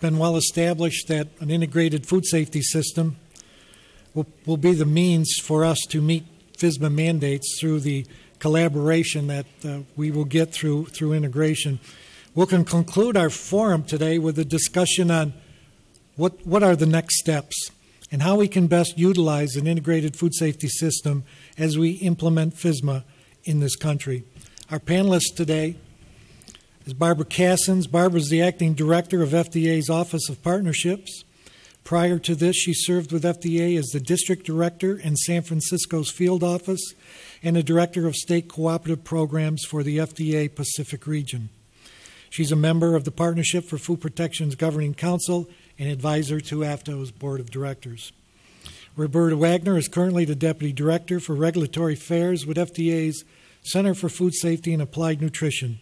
been well established that an integrated food safety system will be the means for us to meet FSMA mandates through the collaboration that we will get through integration. We'll conclude our forum today with a discussion on what are the next steps and how we can best utilize an integrated food safety system as we implement FSMA in this country. Our panelist today is Barbara Cassens. Barbara is the acting director of FDA's Office of Partnerships. Prior to this, she served with FDA as the district director in San Francisco's field office and the director of state cooperative programs for the FDA Pacific region. She's a member of the Partnership for Food Protection's Governing Council and advisor to AFTO's board of directors. Roberta Wagner is currently the deputy director for regulatory affairs with FDA's Center for Food Safety and Applied Nutrition.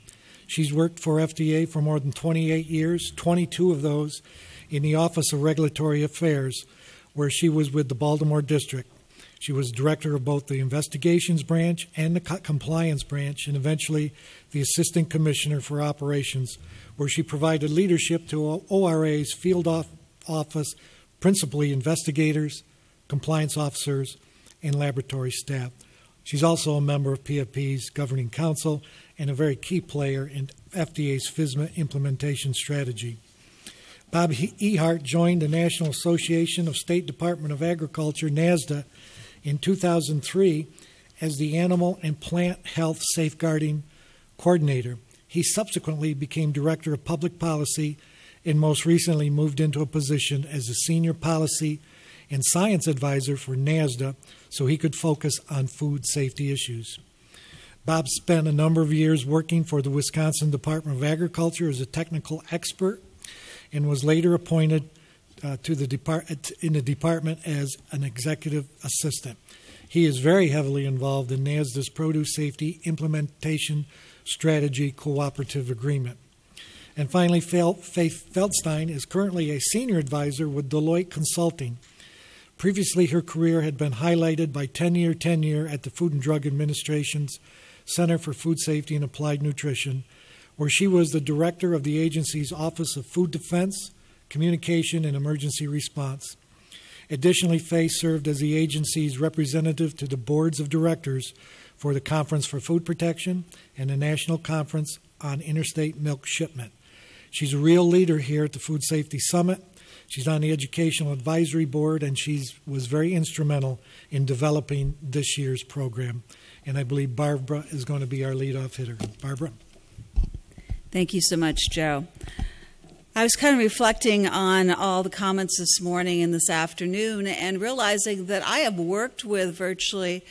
She's worked for FDA for more than 28 years, 22 of those in the Office of Regulatory Affairs, where she was with the Baltimore District. She was director of both the Investigations Branch and the Compliance Branch, and eventually the Assistant Commissioner for Operations, where she provided leadership to ORA's field office, principally investigators, compliance officers, and laboratory staff. She's also a member of PFP's Governing Council and a very key player in FDA's FSMA implementation strategy. Bob Ehart joined the National Association of State Department of Agriculture, NASDA, in 2003 as the Animal and Plant Health Safeguarding Coordinator. He subsequently became Director of Public Policy and most recently moved into a position as a Senior Policy and Science Advisor for NASDA so he could focus on food safety issues. Bob spent a number of years working for the Wisconsin Department of Agriculture as a technical expert and was later appointed in the department as an executive assistant. He is very heavily involved in NASDA's Produce Safety Implementation Strategy Cooperative Agreement. And finally, Faith Feldstein is currently a senior advisor with Deloitte Consulting. Previously, her career had been highlighted by 10-year tenure at the Food and Drug Administration's Center for Food Safety and Applied Nutrition, where she was the director of the agency's Office of Food Defense, Communication, and Emergency Response. Additionally, Faye served as the agency's representative to the boards of directors for the Conference for Food Protection and the National Conference on Interstate Milk Shipment. She's a real leader here at the Food Safety Summit. She's on the Educational Advisory Board, and she was very instrumental in developing this year's program. And I believe Barbara is going to be our leadoff hitter. Barbara? Thank you so much, Joe. I was kind of reflecting on all the comments this morning and this afternoon and realizing that I have worked with virtually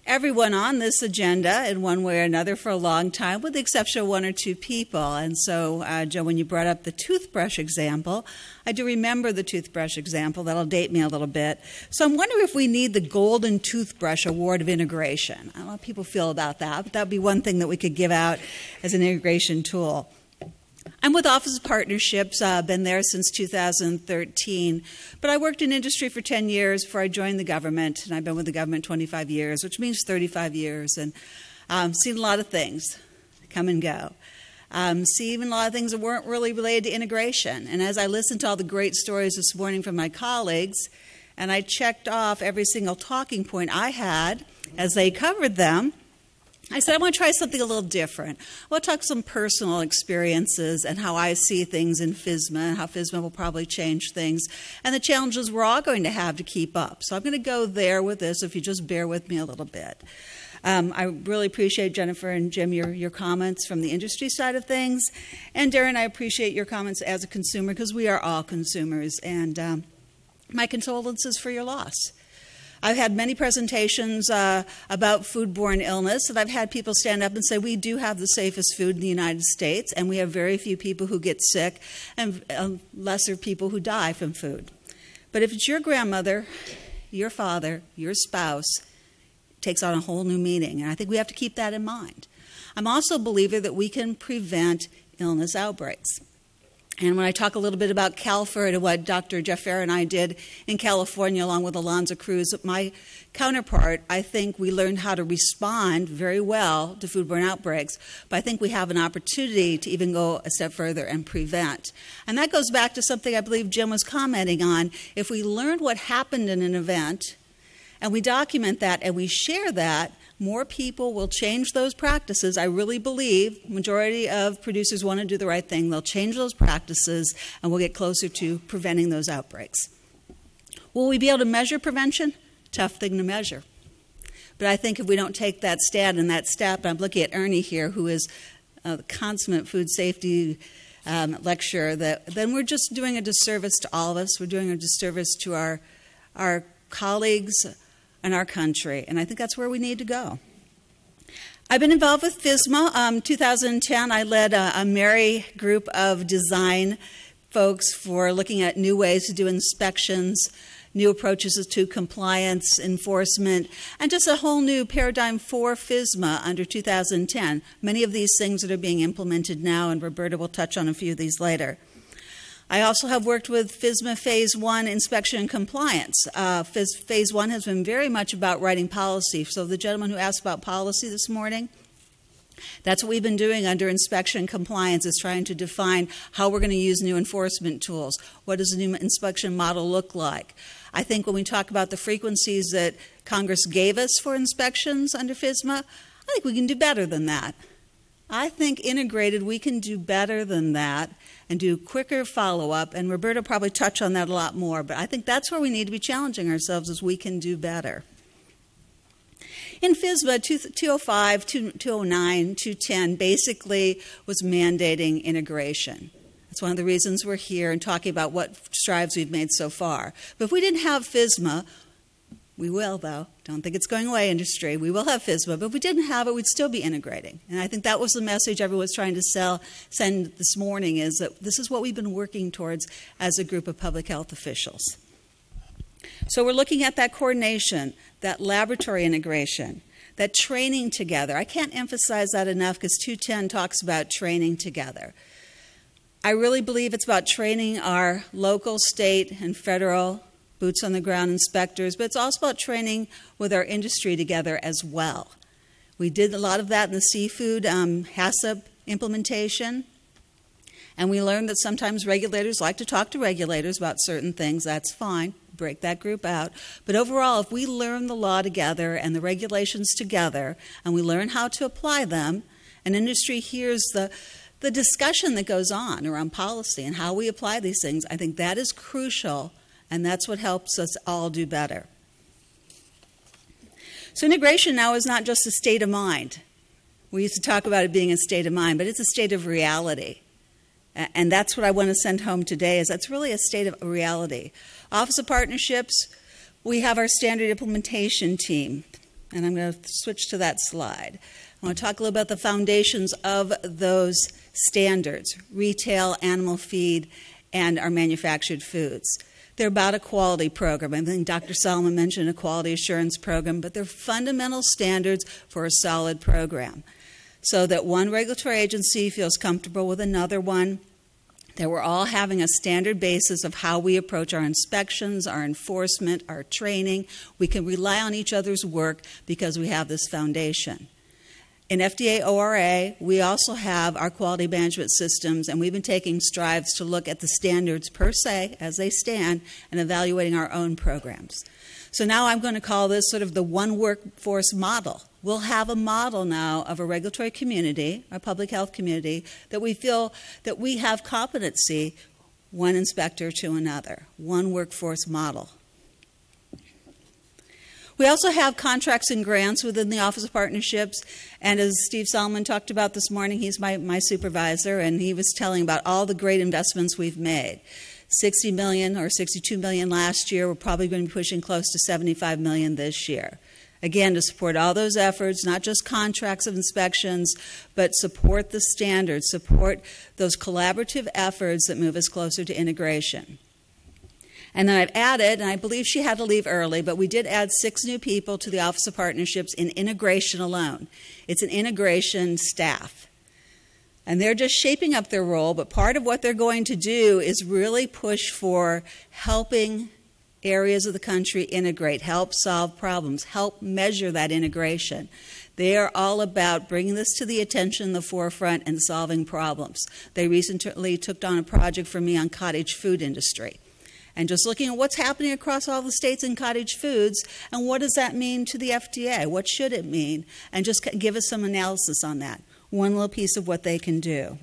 everyone on this agenda in one way or another for a long time, with the exception of one or two people. And so, Joe, when you brought up the toothbrush example, I do remember the toothbrush example. That'll date me a little bit. So I'm wondering if we need the Golden Toothbrush Award of Integration. I don't know how people feel about that, but that would be one thing that we could give out as an integration tool. I'm with Office of Partnerships, been there since 2013, but I worked in industry for 10 years before I joined the government, and I've been with the government 25 years, which means 35 years, and seen a lot of things come and go. See even a lot of things that weren't really related to integration. And as I listened to all the great stories this morning from my colleagues, and I checked off every single talking point I had as they covered them, I said, I want to try something a little different. I want to talk some personal experiences and how I see things in FSMA and how FSMA will probably change things and the challenges we're all going to have to keep up. So I'm going to go there with this if you just bear with me a little bit. I really appreciate, Jennifer and Jim, your comments from the industry side of things. And Darren, I appreciate your comments as a consumer because we are all consumers. And my condolences for your loss. I've had many presentations about foodborne illness, and I've had people stand up and say, we do have the safest food in the United States, and we have very few people who get sick and lesser people who die from food. But if it's your grandmother, your father, your spouse, it takes on a whole new meaning, and I think we have to keep that in mind. I'm also a believer that we can prevent illness outbreaks. And when I talk a little bit about CalFIRD and what Dr. Jeff Fair and I did in California along with Alonzo Cruz, my counterpart, I think we learned how to respond very well to foodborne outbreaks, but I think we have an opportunity to even go a step further and prevent. And that goes back to something I believe Jim was commenting on. If we learn what happened in an event and we document that and we share that, more people will change those practices. I really believe majority of producers want to do the right thing. They'll change those practices, and we'll get closer to preventing those outbreaks. Will we be able to measure prevention? Tough thing to measure. But I think if we don't take that stand and that step, I'm looking at Ernie here, who is the consummate food safety lecturer, then we're just doing a disservice to all of us. We're doing a disservice to our colleagues and our country, and I think that's where we need to go. I've been involved with FSMA. 2010, I led a merry group of design folks for looking at new ways to do inspections, new approaches to compliance, enforcement, and just a whole new paradigm for FSMA under 2010. Many of these things that are being implemented now, and Roberta will touch on a few of these later. I also have worked with FSMA Phase 1 inspection and compliance. Phase 1 has been very much about writing policy. So the gentleman who asked about policy this morning, that's what we've been doing under inspection and compliance, is trying to define how we're going to use new enforcement tools. What does a new inspection model look like? I think when we talk about the frequencies that Congress gave us for inspections under FSMA, I think we can do better than that. I think integrated, we can do better than that and do quicker follow-up, and Roberta will probably touch on that a lot more, but I think that's where we need to be challenging ourselves, is we can do better. In FSMA, 205, 209, 210 basically was mandating integration. That's one of the reasons we're here and talking about what strides we've made so far. But if we didn't have FSMA, we will, though. Don't think it's going away, industry. We will have FSMA, but if we didn't have it, we'd still be integrating. And I think that was the message everyone was trying to send this morning, is that this is what we've been working towards as a group of public health officials. So we're looking at that coordination, that laboratory integration, that training together. I can't emphasize that enough, because 210 talks about training together. I really believe it's about training our local, state, and federal boots on the ground inspectors, but it's also about training with our industry together as well. We did a lot of that in the seafood HACCP implementation, and we learned that sometimes regulators like to talk to regulators about certain things. That's fine. Break that group out. But overall, if we learn the law together and the regulations together, and we learn how to apply them, and industry hears the discussion that goes on around policy and how we apply these things, I think that is crucial. And that's what helps us all do better. So integration now is not just a state of mind. We used to talk about it being a state of mind, but it's a state of reality. And that's what I want to send home today, is that's really a state of reality. Office of Partnerships, we have our standard implementation team. And I'm going to switch to that slide. I want to talk a little about the foundations of those standards: retail, animal feed, and our manufactured foods. They're about a quality program. I think Dr. Solomon mentioned a quality assurance program, but they're fundamental standards for a solid program, so that one regulatory agency feels comfortable with another one, that we're all having a standard basis of how we approach our inspections, our enforcement, our training. We can rely on each other's work because we have this foundation. In FDA ORA, we also have our quality management systems, and we've been taking strides to look at the standards per se as they stand and evaluating our own programs. So now I'm going to call this sort of the one workforce model. We'll have a model now of a regulatory community, a public health community, that we feel that we have competency, one inspector to another, one workforce model. We also have contracts and grants within the Office of Partnerships, and as Steve Solomon talked about this morning, he's my supervisor, and he was telling about all the great investments we've made. $60 million or $62 million last year. We're probably going to be pushing close to $75 million this year. Again, to support all those efforts, not just contracts of inspections, but support the standards, support those collaborative efforts that move us closer to integration. And then I've added, and I believe she had to leave early, but we did add 6 new people to the Office of Partnerships in integration alone. It's an integration staff. And they're just shaping up their role, but part of what they're going to do is really push for helping areas of the country integrate, help solve problems, help measure that integration. They are all about bringing this to the attention, the forefront, and solving problems. They recently took on a project for me on cottage food industry. And just looking at what's happening across all the states in cottage foods, and what does that mean to the FDA? What should it mean? And just give us some analysis on that. One little piece of what they can do.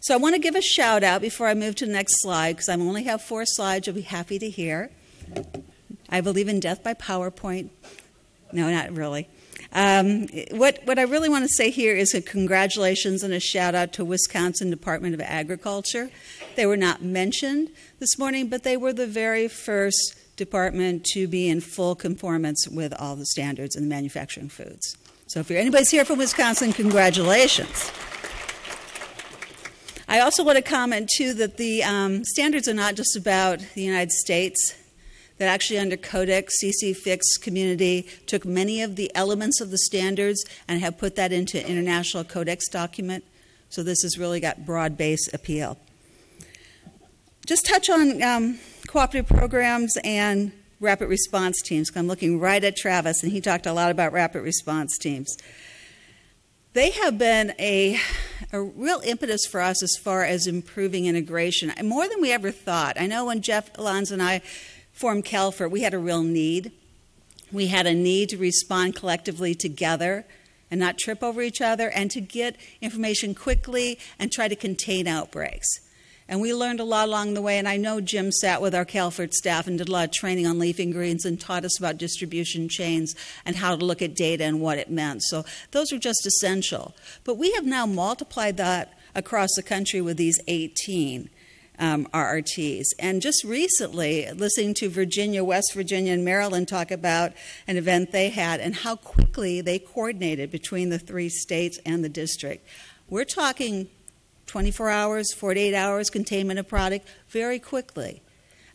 So I want to give a shout out before I move to the next slide, because I only have 4 slides you'll be happy to hear. I believe in death by PowerPoint. No, not really. What I really want to say here is a congratulations and a shout out to Wisconsin Department of Agriculture. They were not mentioned this morning, but they were the very first department to be in full conformance with all the standards in manufacturing foods. So if anybody's here from Wisconsin, congratulations. I also want to comment, too, that the standards are not just about the United States. That actually under Codex, CC Fix community took many of the elements of the standards and have put that into an international Codex document. So this has really got broad-based appeal. Just touch on cooperative programs and rapid response teams. I'm looking right at Travis, and he talked a lot about rapid response teams. They have been a real impetus for us as far as improving integration, more than we ever thought. I know when Jeff Alonzo and I formed CalFIRT, we had a real need. We had a need to respond collectively together and not trip over each other, and to get information quickly and try to contain outbreaks. And we learned a lot along the way, and I know Jim sat with our CalFIRT staff and did a lot of training on leafing greens and taught us about distribution chains and how to look at data and what it meant. So those were just essential. But we have now multiplied that across the country with these 18 RRTs. And just recently, listening to Virginia, West Virginia, and Maryland talk about an event they had and how quickly they coordinated between the 3 states and the district. We're talking 24 hours, 48 hours, containment of product, very quickly.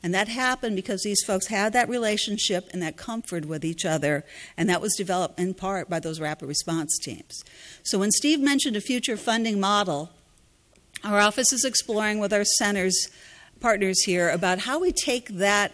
And that happened because these folks had that relationship and that comfort with each other, and that was developed in part by those rapid response teams. So when Steve mentioned a future funding model, our office is exploring with our centers partners here about how we take that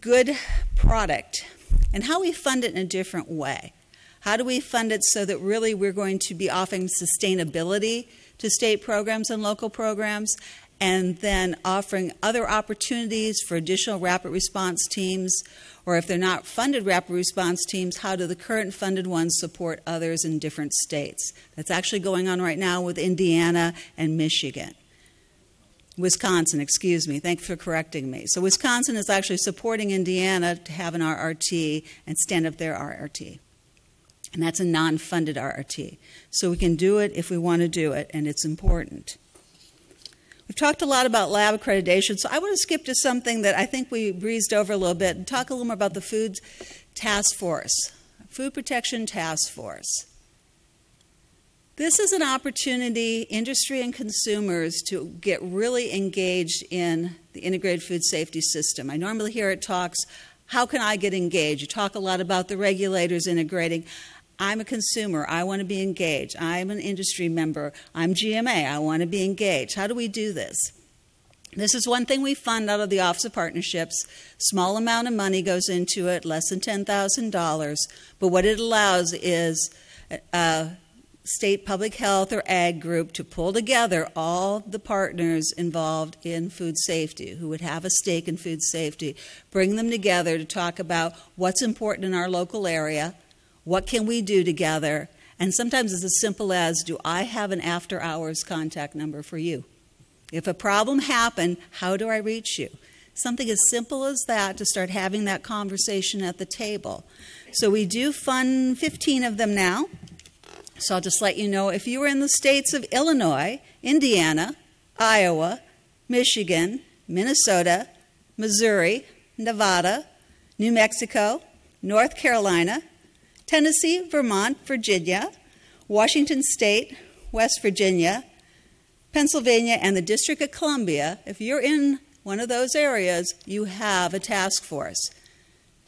good product and how we fund it in a different way. How do we fund it so that really we're going to be offering sustainability to state programs and local programs, and then offering other opportunities for additional rapid response teams, or if they're not funded rapid response teams, how do the current funded ones support others in different states? That's actually going on right now with Indiana and Michigan. Wisconsin, excuse me. Thanks for correcting me. So Wisconsin is actually supporting Indiana to have an RRT and stand up their RRT. And that's a non-funded RRT. So we can do it if we want to do it, and it's important. We've talked a lot about lab accreditation, so I want to skip to something that I think we breezed over a little bit and talk a little more about the Food Task Force, Food Protection Task Force. This is an opportunity, industry and consumers, to get really engaged in the integrated food safety system. I normally hear it talks, how can I get engaged? You talk a lot about the regulators integrating. I'm a consumer. I want to be engaged. I'm an industry member. I'm GMA. I want to be engaged. How do we do this? This is one thing we fund out of the Office of Partnerships. Small amount of money goes into it, less than $10,000. But what it allows is a state public health or ag group to pull together all the partners involved in food safety who would have a stake in food safety, bring them together to talk about what's important in our local area, what can we do together, and sometimes it's as simple as, do I have an after-hours contact number for you? If a problem happened, how do I reach you? Something as simple as that to start having that conversation at the table. So we do fund 15 of them now. So I'll just let you know, if you were in the states of Illinois, Indiana, Iowa, Michigan, Minnesota, Missouri, Nevada, New Mexico, North Carolina, Tennessee, Vermont, Virginia, Washington State, West Virginia, Pennsylvania, and the District of Columbia, if you're in one of those areas, you have a task force.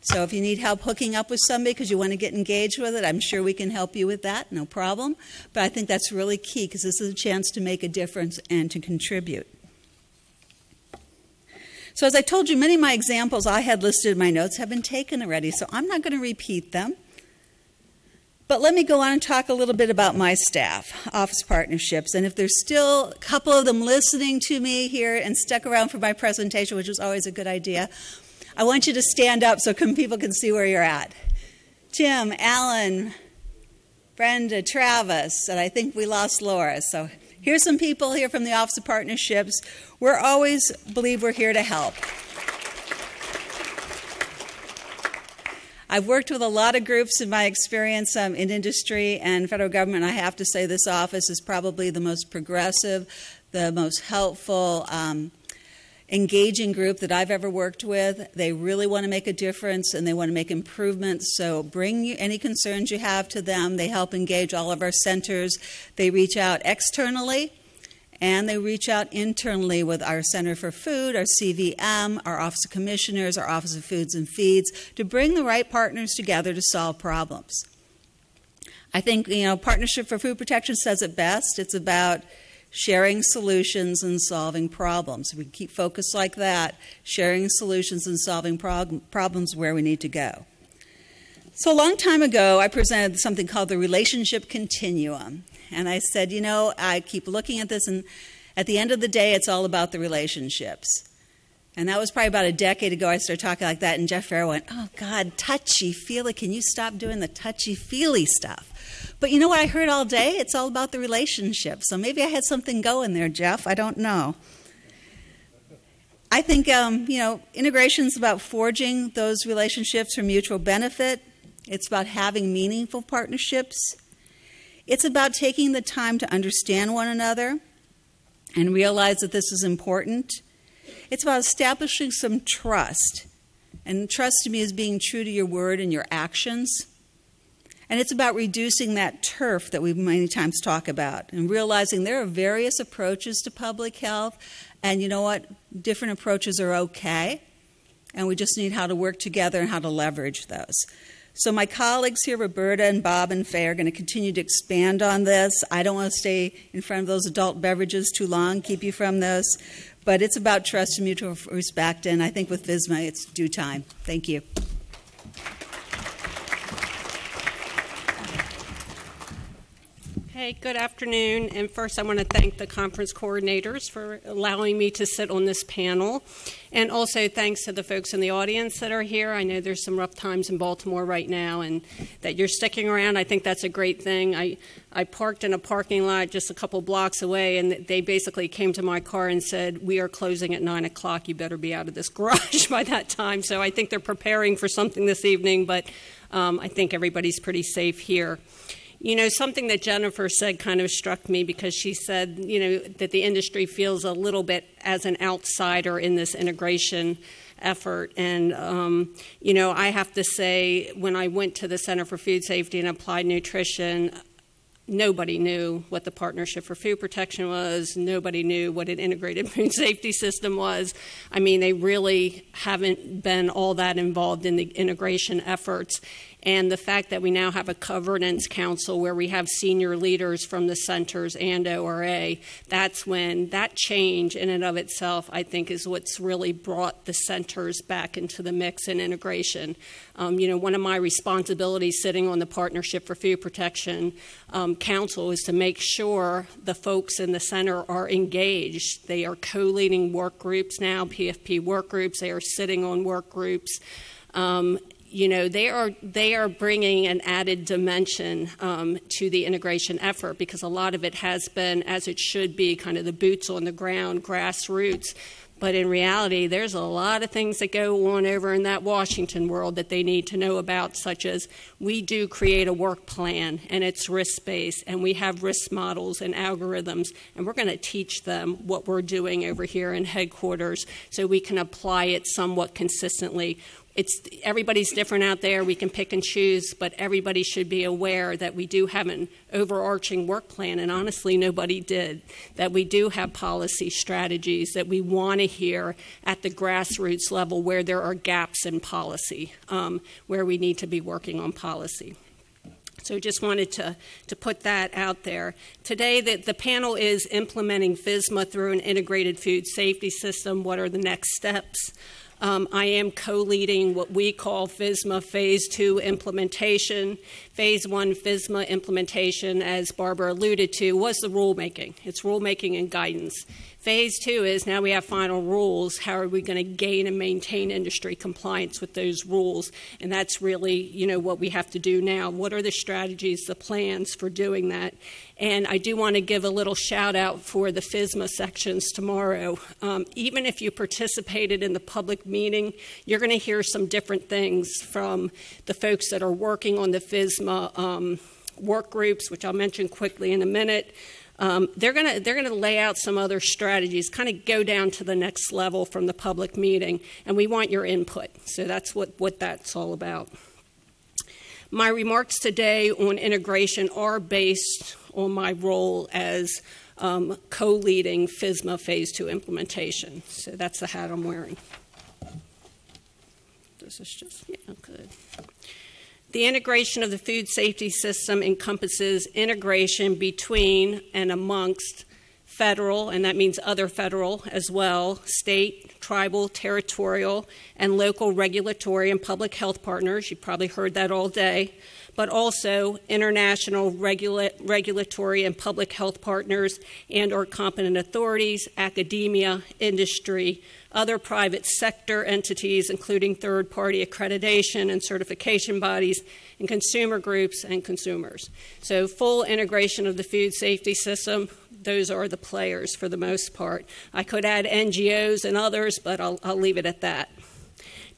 So if you need help hooking up with somebody because you want to get engaged with it, I'm sure we can help you with that, no problem. But I think that's really key because this is a chance to make a difference and to contribute. So as I told you, many of my examples I had listed in my notes have been taken already, so I'm not going to repeat them. But let me go on and talk a little bit about my staff, Office Partnerships. And if there's still a couple of them listening to me here and stuck around for my presentation, which was always a good idea, I want you to stand up so people can see where you're at. Tim, Alan, Brenda, Travis, and I think we lost Laura. So here's some people here from the Office of Partnerships. We're always believe we're here to help. I've worked with a lot of groups in my experience in industry and federal government. I have to say this office is probably the most progressive, the most helpful, engaging group that I've ever worked with. They really want to make a difference and they want to make improvements. So bring any concerns you have to them. They help engage all of our centers. They reach out externally and they reach out internally with our Center for Food, our CVM, our Office of Commissioners, our Office of Foods and Feeds to bring the right partners together to solve problems. I think, Partnership for Food Protection says it best. It's about sharing solutions and solving problems. We keep focused like that, sharing solutions and solving problems where we need to go. So a long time ago, I presented something called the relationship continuum. And I said, I keep looking at this, and at the end of the day, it's all about the relationships. And that was probably about a decade ago I started talking like that, and Jeff Farrell went, oh, God, touchy-feely. Can you stop doing the touchy-feely stuff? But you know what I heard all day? It's all about the relationship. So maybe I had something going there, Jeff. I don't know. I think, integration is about forging those relationships for mutual benefit. It's about having meaningful partnerships. It's about taking the time to understand one another and realize that this is important. It's about establishing some trust. And trust to me is being true to your word and your actions. And it's about reducing that turf that we many times talk about and realizing there are various approaches to public health. And you know what? Different approaches are okay. And we just need how to work together and how to leverage those. So my colleagues here, Roberta and Bob and Faye, are going to continue to expand on this. I don't want to stay in front of those adult beverages too long, keep you from those. But it's about trust and mutual respect. And I think with FSMA, it's due time. Thank you. Hey, good afternoon. And first, I want to thank the conference coordinators for allowing me to sit on this panel. And also thanks to the folks in the audience that are here. I know there's some rough times in Baltimore right now, and that you're sticking around. I think that's a great thing. I parked in a parking lot just a couple blocks away, and they basically came to my car and said, we are closing at 9 o'clock. You better be out of this garage by that time. So I think they're preparing for something this evening, but I think everybody's pretty safe here. Something that Jennifer said kind of struck me because she said, that the industry feels a little bit as an outsider in this integration effort. And, I have to say, when I went to the Center for Food Safety and Applied Nutrition, nobody knew what the Partnership for Food Protection was. Nobody knew what an integrated food safety system was. I mean, they really haven't been all that involved in the integration efforts. And the fact that we now have a governance council where we have senior leaders from the centers and ORA, that's when that change in and of itself, I think, is what's really brought the centers back into the mix in integration. One of my responsibilities sitting on the Partnership for Food Protection Council is to make sure the folks in the center are engaged. They are co-leading work groups now, PFP work groups. They are sitting on work groups. They are bringing an added dimension to the integration effort because a lot of it has been, as it should be, kind of the boots on the ground, grassroots. But in reality, there's a lot of things that go on over in that Washington world that they need to know about, such as we do create a work plan, and it's risk-based, and we have risk models and algorithms, and we're going to teach them what we're doing over here in headquarters so we can apply it somewhat consistently. everybody's different out there. We can pick and choose, but everybody should be aware that we do have an overarching work plan, and honestly, nobody did, that we do have policy strategies that we want to hear at the grassroots level where there are gaps in policy, where we need to be working on policy. So just wanted to put that out there. Today, the panel is implementing FSMA through an integrated food safety system. What are the next steps? I am co-leading what we call FSMA Phase 2 implementation. Phase 1 FSMA implementation, as Barbara alluded to, was the rulemaking. It's rulemaking and guidance. Phase 2 is now we have final rules. How are we going to gain and maintain industry compliance with those rules? And that's really, what we have to do now. What are the strategies, the plans for doing that? And I do want to give a little shout out for the FSMA sections tomorrow. Even if you participated in the public meeting, you're going to hear some different things from the folks that are working on the FSMA work groups, which I'll mention quickly in a minute. They're going to lay out some other strategies, kind of go down to the next level from the public meeting, and we want your input. So that's what that's all about. My remarks today on integration are based on my role as co-leading FSMA Phase 2 implementation. So that's the hat I'm wearing. This is just, good. The integration of the food safety system encompasses integration between and amongst federal, and that means other federal as well, state, tribal, territorial, and local regulatory and public health partners. You probably heard that all day. But also international regulatory and public health partners and or competent authorities, academia, industry, other private sector entities, including third-party accreditation and certification bodies, and consumer groups and consumers. So full integration of the food safety system, those are the players for the most part. I could add NGOs and others, but I'll leave it at that.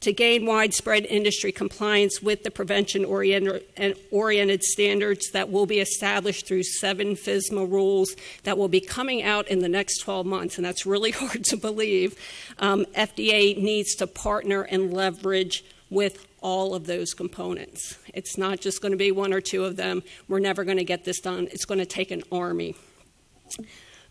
To gain widespread industry compliance with the prevention-oriented standards that will be established through 7 FSMA rules that will be coming out in the next 12 months, and that's really hard to believe, FDA needs to partner and leverage with all of those components. It's not just going to be 1 or 2 of them. We're never going to get this done. It's going to take an army.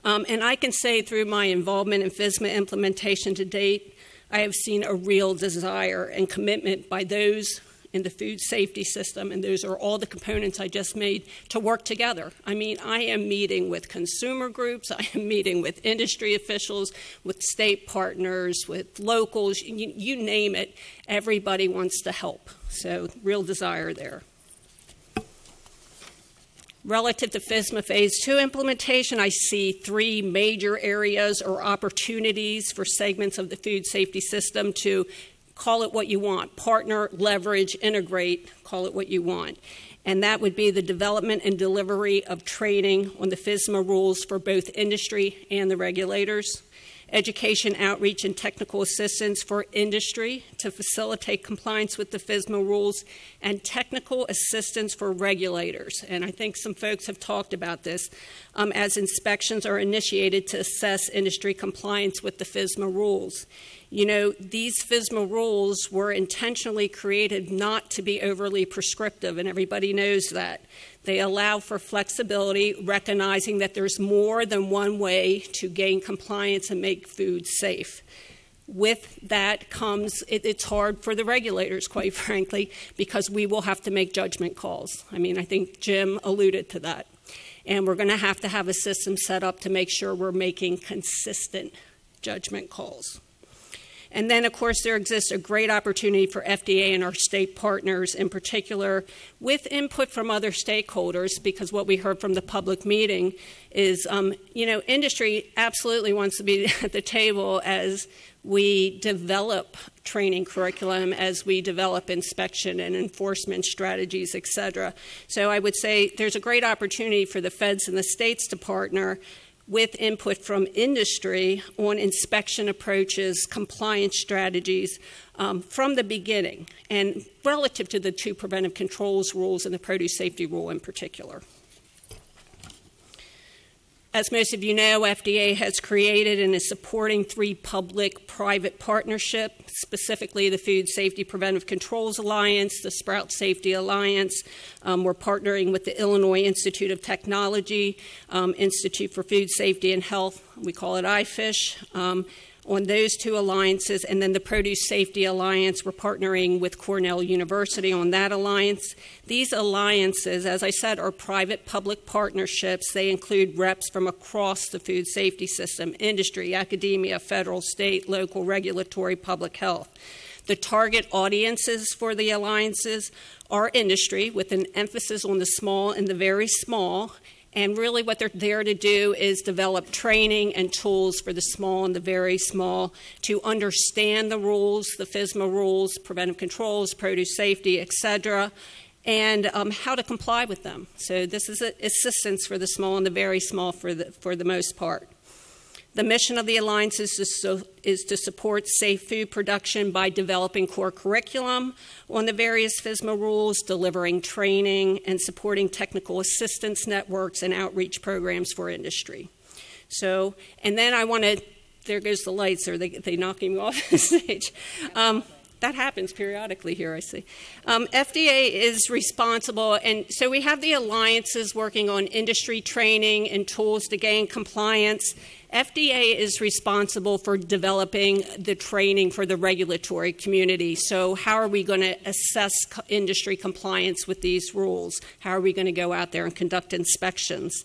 And I can say through my involvement in FSMA implementation to date, I have seen a real desire and commitment by those in the food safety system, and those are all the components I just made, to work together. I mean, I am meeting with consumer groups, I am meeting with industry officials, with state partners, with locals, you name it, everybody wants to help. So, real desire there. Relative to FSMA Phase 2 implementation, I see 3 major areas or opportunities for segments of the food safety system to call it what you want, partner, leverage, integrate, call it what you want. And that would be the development and delivery of training on the FSMA rules for both industry and the regulators, education, outreach, and technical assistance for industry to facilitate compliance with the FSMA rules, and technical assistance for regulators. And I think some folks have talked about this as inspections are initiated to assess industry compliance with the FSMA rules. These FSMA rules were intentionally created not to be overly prescriptive, and everybody knows that. They allow for flexibility, recognizing that there's more than one way to gain compliance and make food safe. With that comes, it's hard for the regulators, quite frankly, because we will have to make judgment calls. I mean, I think Jim alluded to that. And we're going to have a system set up to make sure we're making consistent judgment calls. And then, of course, there exists a great opportunity for FDA and our state partners in particular, with input from other stakeholders, because what we heard from the public meeting is, industry absolutely wants to be at the table as we develop training curriculum, as we develop inspection and enforcement strategies, et cetera. So I would say there's a great opportunity for the feds and the states to partner with input from industry on inspection approaches, compliance strategies from the beginning, and relative to the 2 preventive controls rules and the produce safety rule in particular. As most of you know, FDA has created and is supporting 3 public-private partnerships, specifically the Food Safety Preventive Controls Alliance, the Sprout Safety Alliance. We're partnering with the Illinois Institute of Technology, Institute for Food Safety and Health, we call it IFISH, on those 2 alliances, and then the Produce Safety Alliance, we're partnering with Cornell University on that alliance. These alliances, as I said, are private-public partnerships. They include reps from across the food safety system, industry, academia, federal, state, local, regulatory, public health. The target audiences for the alliances are industry, with an emphasis on the small and the very small. And really what they're there to do is develop training and tools for the small and the very small to understand the rules, the FSMA rules, preventive controls, produce safety, et cetera, and how to comply with them. So this is assistance for the small and the very small for the most part. The mission of the Alliance is to support safe food production by developing core curriculum on the various FSMA rules, delivering training, and supporting technical assistance networks and outreach programs for industry. So, and then I want to, there goes the lights, or they knocking me off the stage. That happens periodically here, I see. FDA is responsible, and so we have the alliances working on industry training and tools to gain compliance. FDA is responsible for developing the training for the regulatory community. So how are we going to assess industry compliance with these rules? How are we going to go out there and conduct inspections?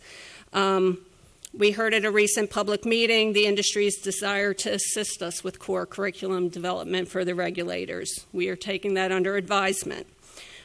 We heard at a recent public meeting the industry's desire to assist us with core curriculum development for the regulators. We are taking that under advisement.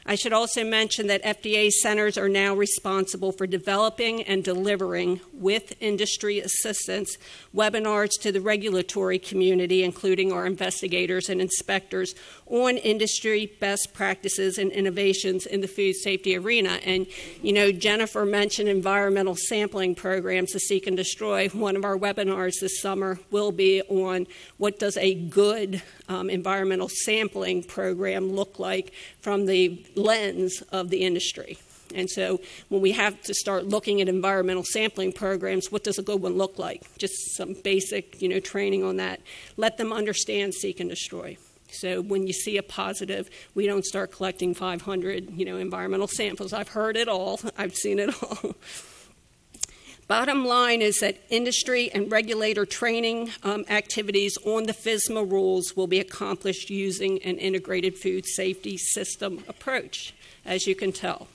I should also mention that FDA centers are now responsible for developing and delivering, with industry assistance, webinars to the regulatory community, including our investigators and inspectors, on industry best practices and innovations in the food safety arena. And, you know, Jennifer mentioned environmental sampling programs to seek and destroy. One of our webinars this summer will be on what does a good environmental sampling program look like from the lens of the industry. And so when we have to start looking at environmental sampling programs, what does a good one look like? Just some basic, you know, training on that. Let them understand seek and destroy. So when you see a positive, we don't start collecting 500, you know, environmental samples. I've heard it all. I've seen it all. Bottom line is that industry and regulator training activities on the FSMA rules will be accomplished using an integrated food safety system approach, as you can tell.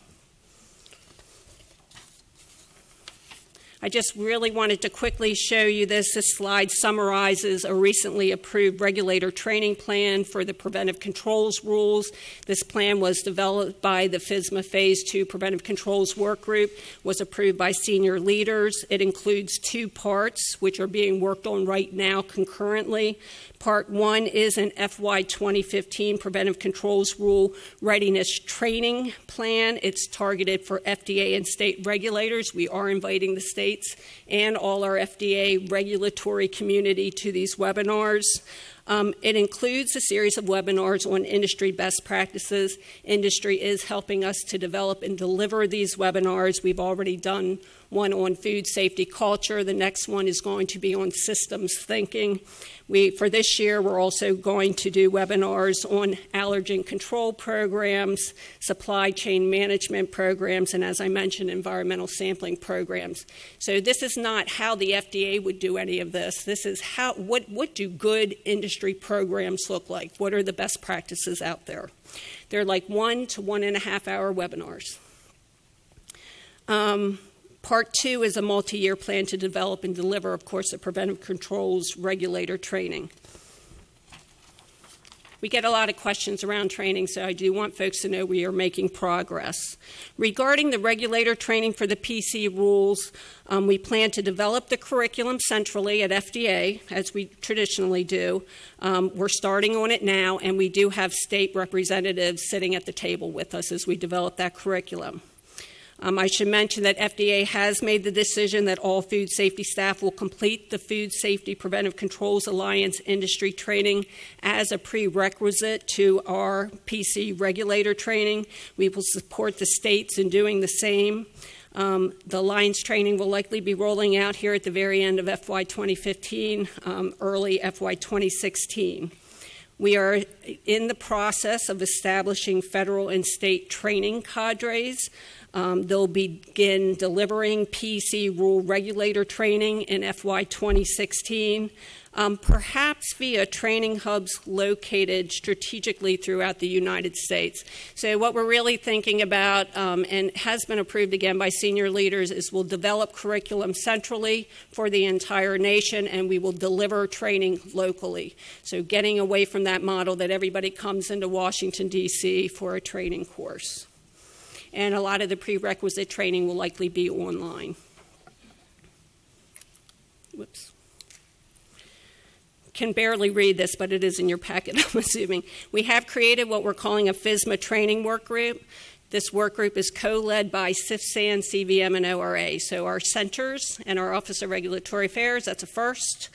I just really wanted to quickly show you this. This slide summarizes a recently approved regulator training plan for the preventive controls rules. This plan was developed by the FSMA Phase 2 Preventive Controls Work Group, was approved by senior leaders. It includes 2 parts, which are being worked on right now concurrently. Part 1 is an FY 2015 Preventive Controls Rule Readiness Training Plan. It's targeted for FDA and state regulators. We are inviting the states and all our FDA regulatory community to these webinars. It includes a series of webinars on industry best practices. Industry is helping us to develop and deliver these webinars. We've already done one on food safety culture. The next one is going to be on systems thinking. For this year, we're also going to do webinars on allergen control programs, supply chain management programs, and as I mentioned, environmental sampling programs. So this is not how the FDA would do any of this. This is what do good industry programs look like? What are the best practices out there? They're like 1 to 1.5 hour webinars. Part 2 is a multi-year plan to develop and deliver, of course, the preventive controls regulator training. We get a lot of questions around training, so I do want folks to know we are making progress. Regarding the regulator training for the PC rules, we plan to develop the curriculum centrally at FDA, as we traditionally do. We're starting on it now, and we do have state representatives sitting at the table with us as we develop that curriculum. I should mention that FDA has made the decision that all food safety staff will complete the Food Safety Preventive Controls Alliance industry training as a prerequisite to our PC regulator training. We will support the states in doing the same. The lines training will likely be rolling out here at the very end of FY 2015, early FY 2016. We are in the process of establishing federal and state training cadres. They'll begin delivering PC rule regulator training in FY 2016, perhaps via training hubs located strategically throughout the United States. So what we're really thinking about, and has been approved again by senior leaders, is we'll develop curriculum centrally for the entire nation, and we will deliver training locally. So getting away from that model that everybody comes into Washington, D.C. for a training course. And a lot of the prerequisite training will likely be online. Whoops. Can barely read this, but it is in your packet, I'm assuming. We have created what we're calling a FSMA training work group. This work group is co-led by CIFSAN, CVM, and ORA. So our centers and our Office of Regulatory Affairs, that's a first.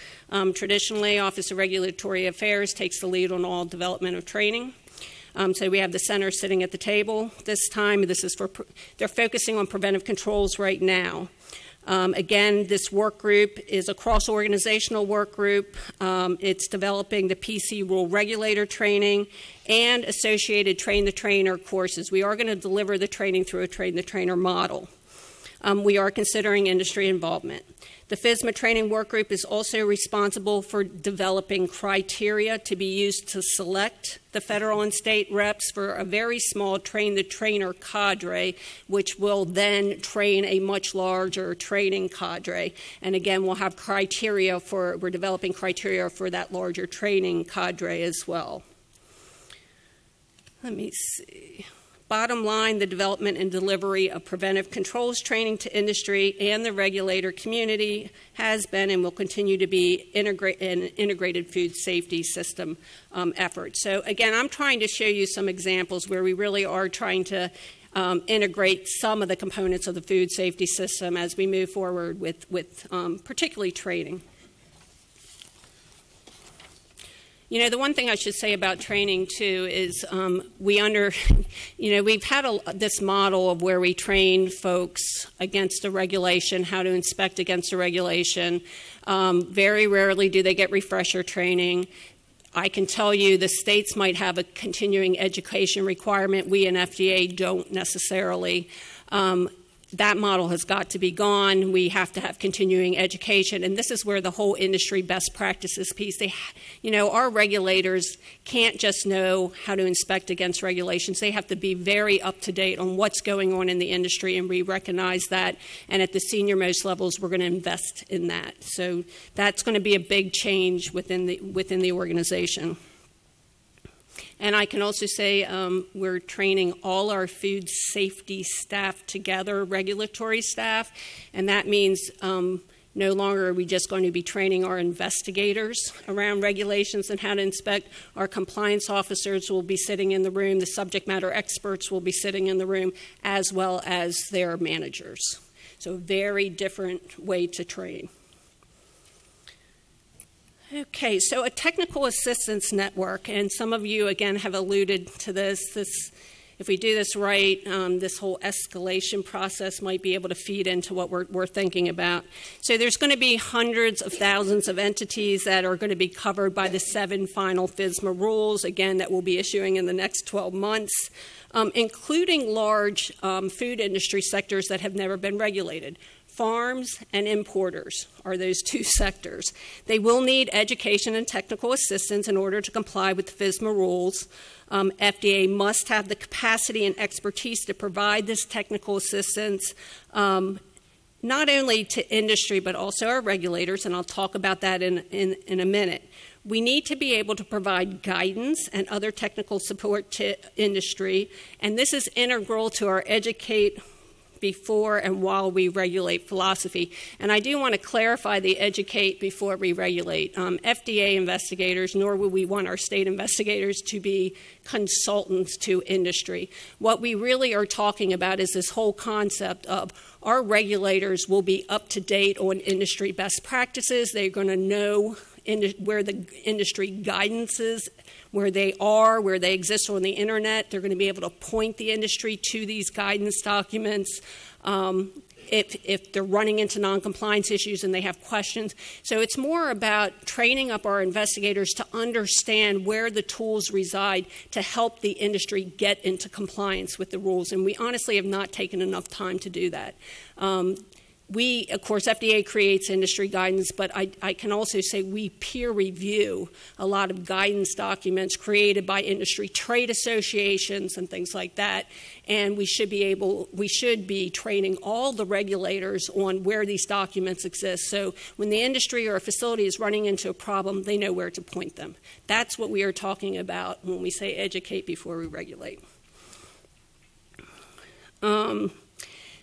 Traditionally, Office of Regulatory Affairs takes the lead on all development of training. So we have the center sitting at the table this time. This is they're focusing on preventive controls right now. Again, this work group is a cross-organizational work group. It's developing the PC rule regulator training and associated train-the-trainer courses. We are going to deliver the training through a train-the-trainer model. We are considering industry involvement. The FSMA training work group is also responsible for developing criteria to be used to select the federal and state reps for a very small train-the-trainer cadre, which will then train a much larger training cadre. And again, we'll have we're developing criteria for that larger training cadre as well. Let me see. Bottom line, the development and delivery of preventive controls training to industry and the regulator community has been and will continue to be an integrated food safety system effort. So again, I'm trying to show you some examples where we really are trying to integrate some of the components of the food safety system as we move forward with particularly training. You know, the one thing I should say about training, too, is we've had this model of where we train folks against a regulation, how to inspect against a regulation. Very rarely do they get refresher training. I can tell you the states might have a continuing education requirement. We in FDA don't necessarily. That model has got to be gone. We have to have continuing education, and this is where the whole industry best practices piece. Our regulators can't just know how to inspect against regulations. They have to be very up to date on what's going on in the industry, and we recognize that. And at the senior most levels, we're going to invest in that. So that's going to be a big change within the organization. And I can also say we're training all our food safety staff together, regulatory staff, and that means no longer are we just going to be training our investigators around regulations and how to inspect. Our compliance officers will be sitting in the room, the subject matter experts will be sitting in the room, as well as their managers. So a very different way to train. Okay, so a technical assistance network, and some of you, again, have alluded to this. If we do this right, this whole escalation process might be able to feed into what we're thinking about. So there's going to be hundreds of thousands of entities that are going to be covered by the 7 final FSMA rules, again, that we'll be issuing in the next 12 months, including large food industry sectors that have never been regulated. Farms and importers are those 2 sectors. They will need education and technical assistance in order to comply with the FSMA rules. FDA must have the capacity and expertise to provide this technical assistance, not only to industry, but also our regulators, and I'll talk about that in a minute. We need to be able to provide guidance and other technical support to industry, and this is integral to our educate before and while we regulate philosophy. And I do want to clarify the educate before we regulate. FDA investigators, nor would we want our state investigators to be consultants to industry. What we really are talking about is this whole concept of our regulators will be up to date on industry best practices. They're going to know where the industry guidance is, where they are, where they exist on the internet. They're going to be able to point the industry to these guidance documents. if they're running into noncompliance issues and they have questions. So it's more about training up our investigators to understand where the tools reside to help the industry get into compliance with the rules. And we honestly have not taken enough time to do that. We, of course, FDA creates industry guidance, but I can also say we peer review a lot of guidance documents created by industry trade associations and things like that. And we should be training all the regulators on where these documents exist. So when the industry or a facility is running into a problem, they know where to point them. That's what we are talking about when we say educate before we regulate.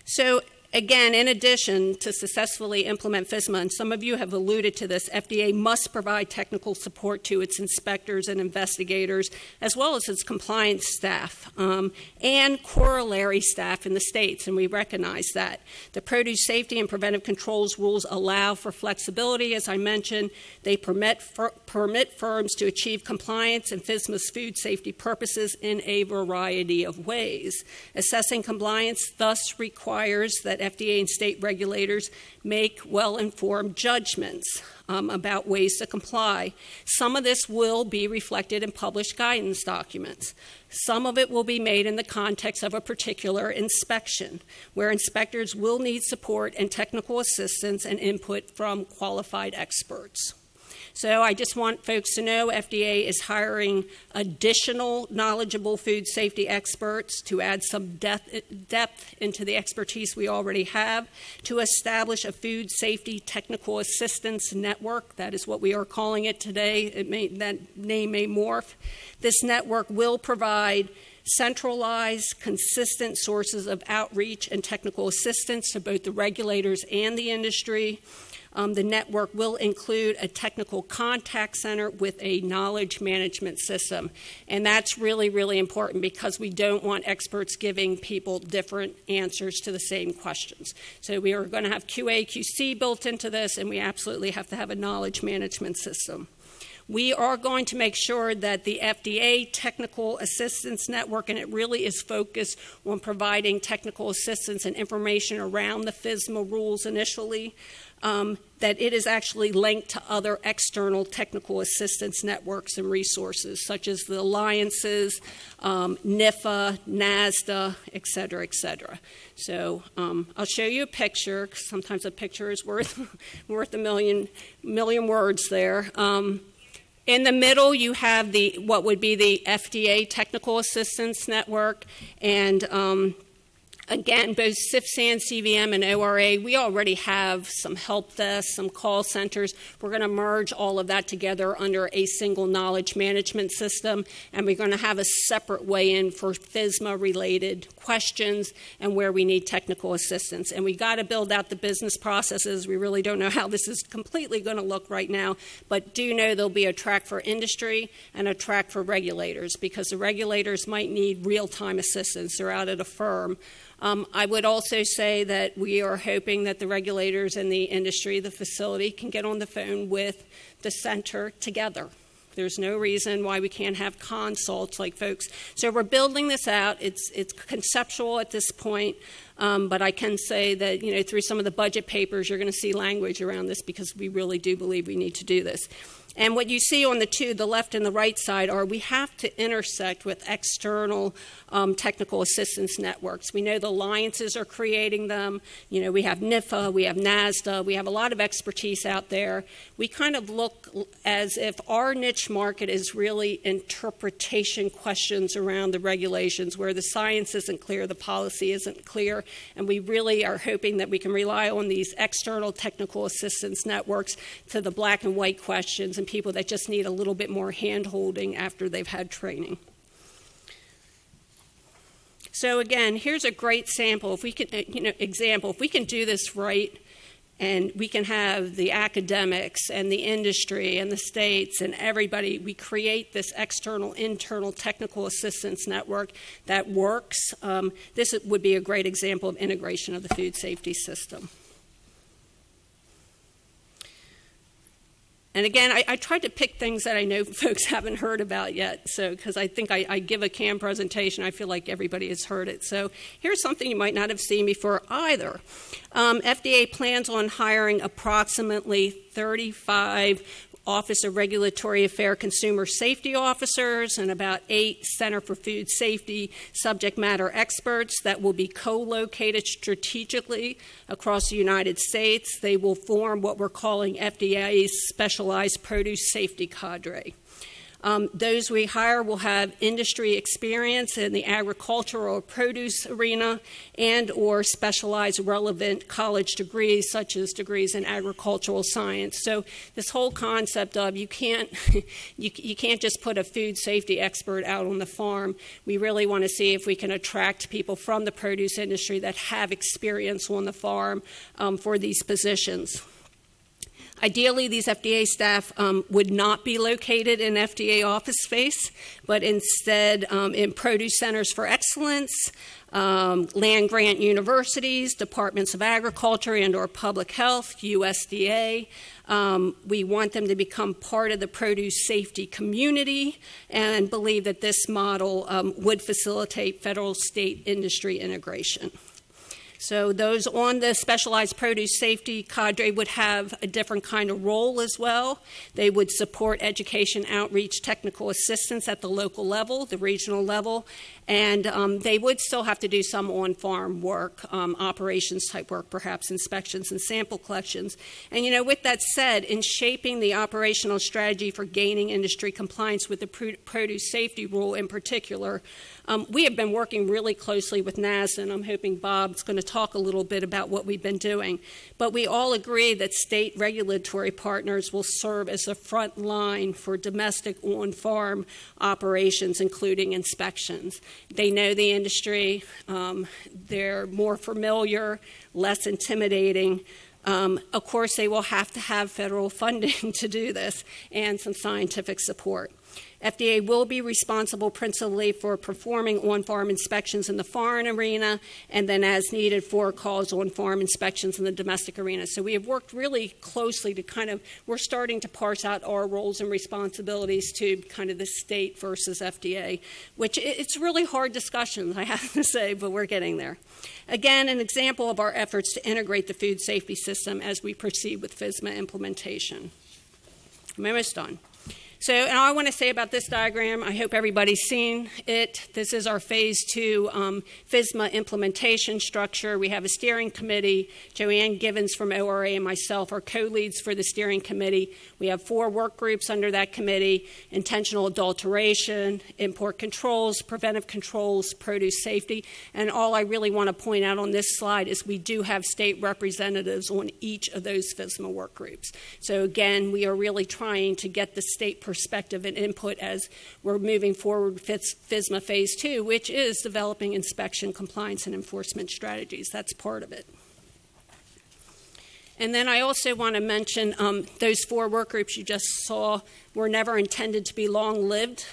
So again, in addition to successfully implement FSMA, and some of you have alluded to this, FDA must provide technical support to its inspectors and investigators, as well as its compliance staff and corollary staff in the states, and we recognize that. The produce safety and preventive controls rules allow for flexibility, as I mentioned. They permit firms to achieve compliance and FSMA's food safety purposes in a variety of ways. Assessing compliance thus requires that FDA and state regulators make well-informed judgments about ways to comply. Some of this will be reflected in published guidance documents. Some of it will be made in the context of a particular inspection, where inspectors will need support and technical assistance and input from qualified experts. So I just want folks to know FDA is hiring additional knowledgeable food safety experts to add some depth into the expertise we already have, to establish a food safety technical assistance network. That is what we are calling it today. That name may morph. This network will provide centralized, consistent sources of outreach and technical assistance to both the regulators and the industry. The network will include a technical contact center with a knowledge management system. And that's really, really important because we don't want experts giving people different answers to the same questions. So we are going to have QA, QC built into this, and we absolutely have to have a knowledge management system. We are going to make sure that the FDA Technical Assistance Network, and it really is focused on providing technical assistance and information around the FSMA rules initially, that it is actually linked to other external technical assistance networks and resources, such as the alliances, NIFA, NASDA, et cetera, et cetera. So I'll show you a picture, because sometimes a picture is worth a million words there. In the middle, you have what would be the FDA Technical Assistance Network, and again, both CFSAN, CVM, and ORA, we already have some help desks, some call centers. We're going to merge all of that together under a single knowledge management system, and we're going to have a separate way in for FSMA-related questions and where we need technical assistance. And we got to build out the business processes. We really don't know how this is completely going to look right now, but do know there'll be a track for industry and a track for regulators, because the regulators might need real-time assistance. They're out at a firm. I would also say that we are hoping that the regulators and the industry, the facility, can get on the phone with the center together. There's no reason why we can't have consults like folks. So we're building this out. It's conceptual at this point, but I can say that through some of the budget papers, you're going to see language around this because we really do believe we need to do this. And what you see on the left and the right side we have to intersect with external technical assistance networks. We know the alliances are creating them. We have NIFA, we have NASDA, we have a lot of expertise out there. We kind of look as if our niche market is really interpretation questions around the regulations, where the science isn't clear, the policy isn't clear, and we really are hoping that we can rely on these external technical assistance networks to the black and white questions and people that just need a little bit more hand-holding after they've had training. So again, here's a great sample. If we can, if we can do this right, and we can have the academics and the industry and the states and everybody, we create this external, internal technical assistance network that works. This would be a great example of integration of the food safety system. And again, I tried to pick things that I know folks haven't heard about yet, so because I think I give a CAM presentation, I feel like everybody has heard it. So here's something you might not have seen before either. FDA plans on hiring approximately 35 Office of Regulatory Affairs Consumer Safety officers and about 8 Center for Food Safety subject matter experts that will be co-located strategically across the United States. They will form what we're calling FDA's Specialized Produce Safety Cadre. Those we hire will have industry experience in the agricultural or produce arena and or specialized relevant college degrees, such as degrees in agricultural science. So this whole concept of you can't just put a food safety expert out on the farm. We really want to see if we can attract people from the produce industry that have experience on the farm for these positions. Ideally, these FDA staff would not be located in FDA office space, but instead in produce centers for excellence, land-grant universities, departments of agriculture and or public health, USDA. We want them to become part of the produce safety community and believe that this model would facilitate federal-state industry integration. So those on the specialized produce safety cadre would have a different kind of role as well. They would support education, outreach, technical assistance at the local level, the regional level, and they would still have to do some on-farm work, operations type work, perhaps inspections and sample collections. And with that said, in shaping the operational strategy for gaining industry compliance with the produce safety rule in particular, we have been working really closely with NASA, and I'm hoping Bob's going to talk a little bit about what we've been doing. But we all agree that state regulatory partners will serve as the front line for domestic on-farm operations, including inspections. They know the industry. They're more familiar, less intimidating. Of course, they will have to have federal funding to do this and some scientific support. FDA will be responsible principally for performing on-farm inspections in the foreign arena and then as needed for calls on-farm inspections in the domestic arena. So we have worked really closely to we're starting to parse out our roles and responsibilities to kind of the state versus FDA, which it's really hard discussions, I have to say, but we're getting there. Again, an example of our efforts to integrate the food safety system as we proceed with FSMA implementation. I'm almost done. So, and all I want to say about this diagram, I hope everybody's seen it. This is our phase 2 FSMA implementation structure. We have a steering committee. Joanne Givens from ORA and myself are co-leads for the steering committee. We have 4 work groups under that committee: intentional adulteration, import controls, preventive controls, produce safety. And all I really want to point out on this slide is we do have state representatives on each of those FSMA work groups. So again, we are really trying to get the state perspective and input as we're moving forward with FSMA Phase 2, which is developing inspection, compliance, and enforcement strategies. That's part of it. And then I also want to mention those 4 work groups you just saw were never intended to be long-lived.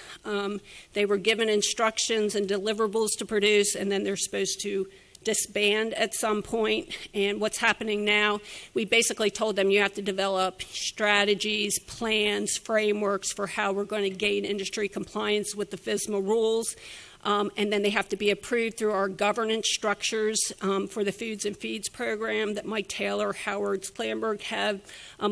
They were given instructions and deliverables to produce, and then they're supposed to disband at some point. And what's happening now, we basically told them you have to develop strategies, plans, frameworks for how we're going to gain industry compliance with the FSMA rules. And then they have to be approved through our governance structures for the Foods and Feeds program that Mike Taylor, Howard Sklamberg have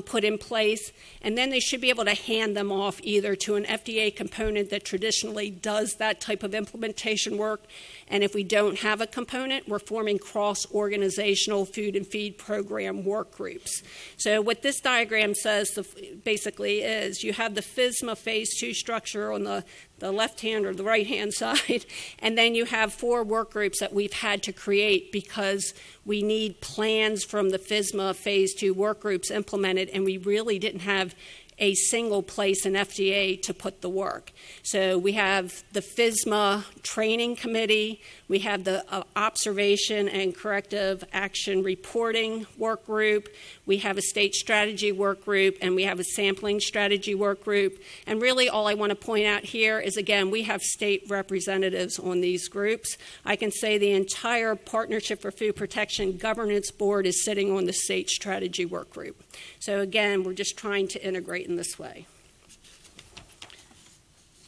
put in place. And then they should be able to hand them off either to an FDA component that traditionally does that type of implementation work. And if we don't have a component, we're forming cross-organizational food and feed program work groups. So what this diagram says basically is you have the FSMA Phase 2 structure on the left-hand or the right-hand side, and then you have 4 work groups that we've had to create because we need plans from the FSMA Phase 2 work groups implemented, and we really didn't have a single place in FDA to put the work. So we have the FSMA Training Committee, we have the Observation and Corrective Action Reporting Work Group, we have a State Strategy Work Group, and we have a Sampling Strategy Work Group. And really all I want to point out here is, again, we have state representatives on these groups. I can say the entire Partnership for Food Protection Governance Board is sitting on the State Strategy Work Group. So again, we're just trying to integrate operating this way.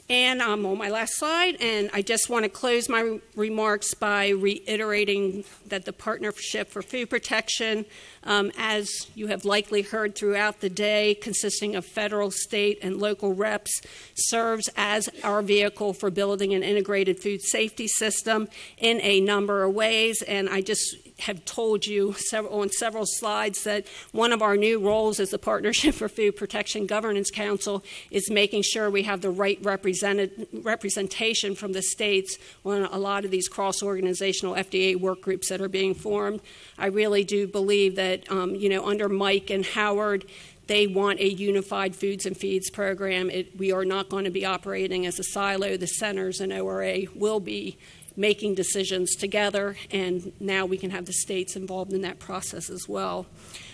And I'm on my last slide, and I just want to close my remarks by reiterating that the Partnership for Food Protection, as you have likely heard throughout the day, consisting of federal, state, and local reps, serves as our vehicle for building an integrated food safety system in a number of ways. And I just have told you on several slides that one of our new roles as the Partnership for Food Protection Governance Council is making sure we have the right representation from the states on a lot of these cross-organizational FDA work groups that are being formed. I really do believe that, under Mike and Howard, they want a unified foods and feeds program. We are not going to be operating as a silo. The centers and ORA will be making decisions together, and now we can have the states involved in that process as well.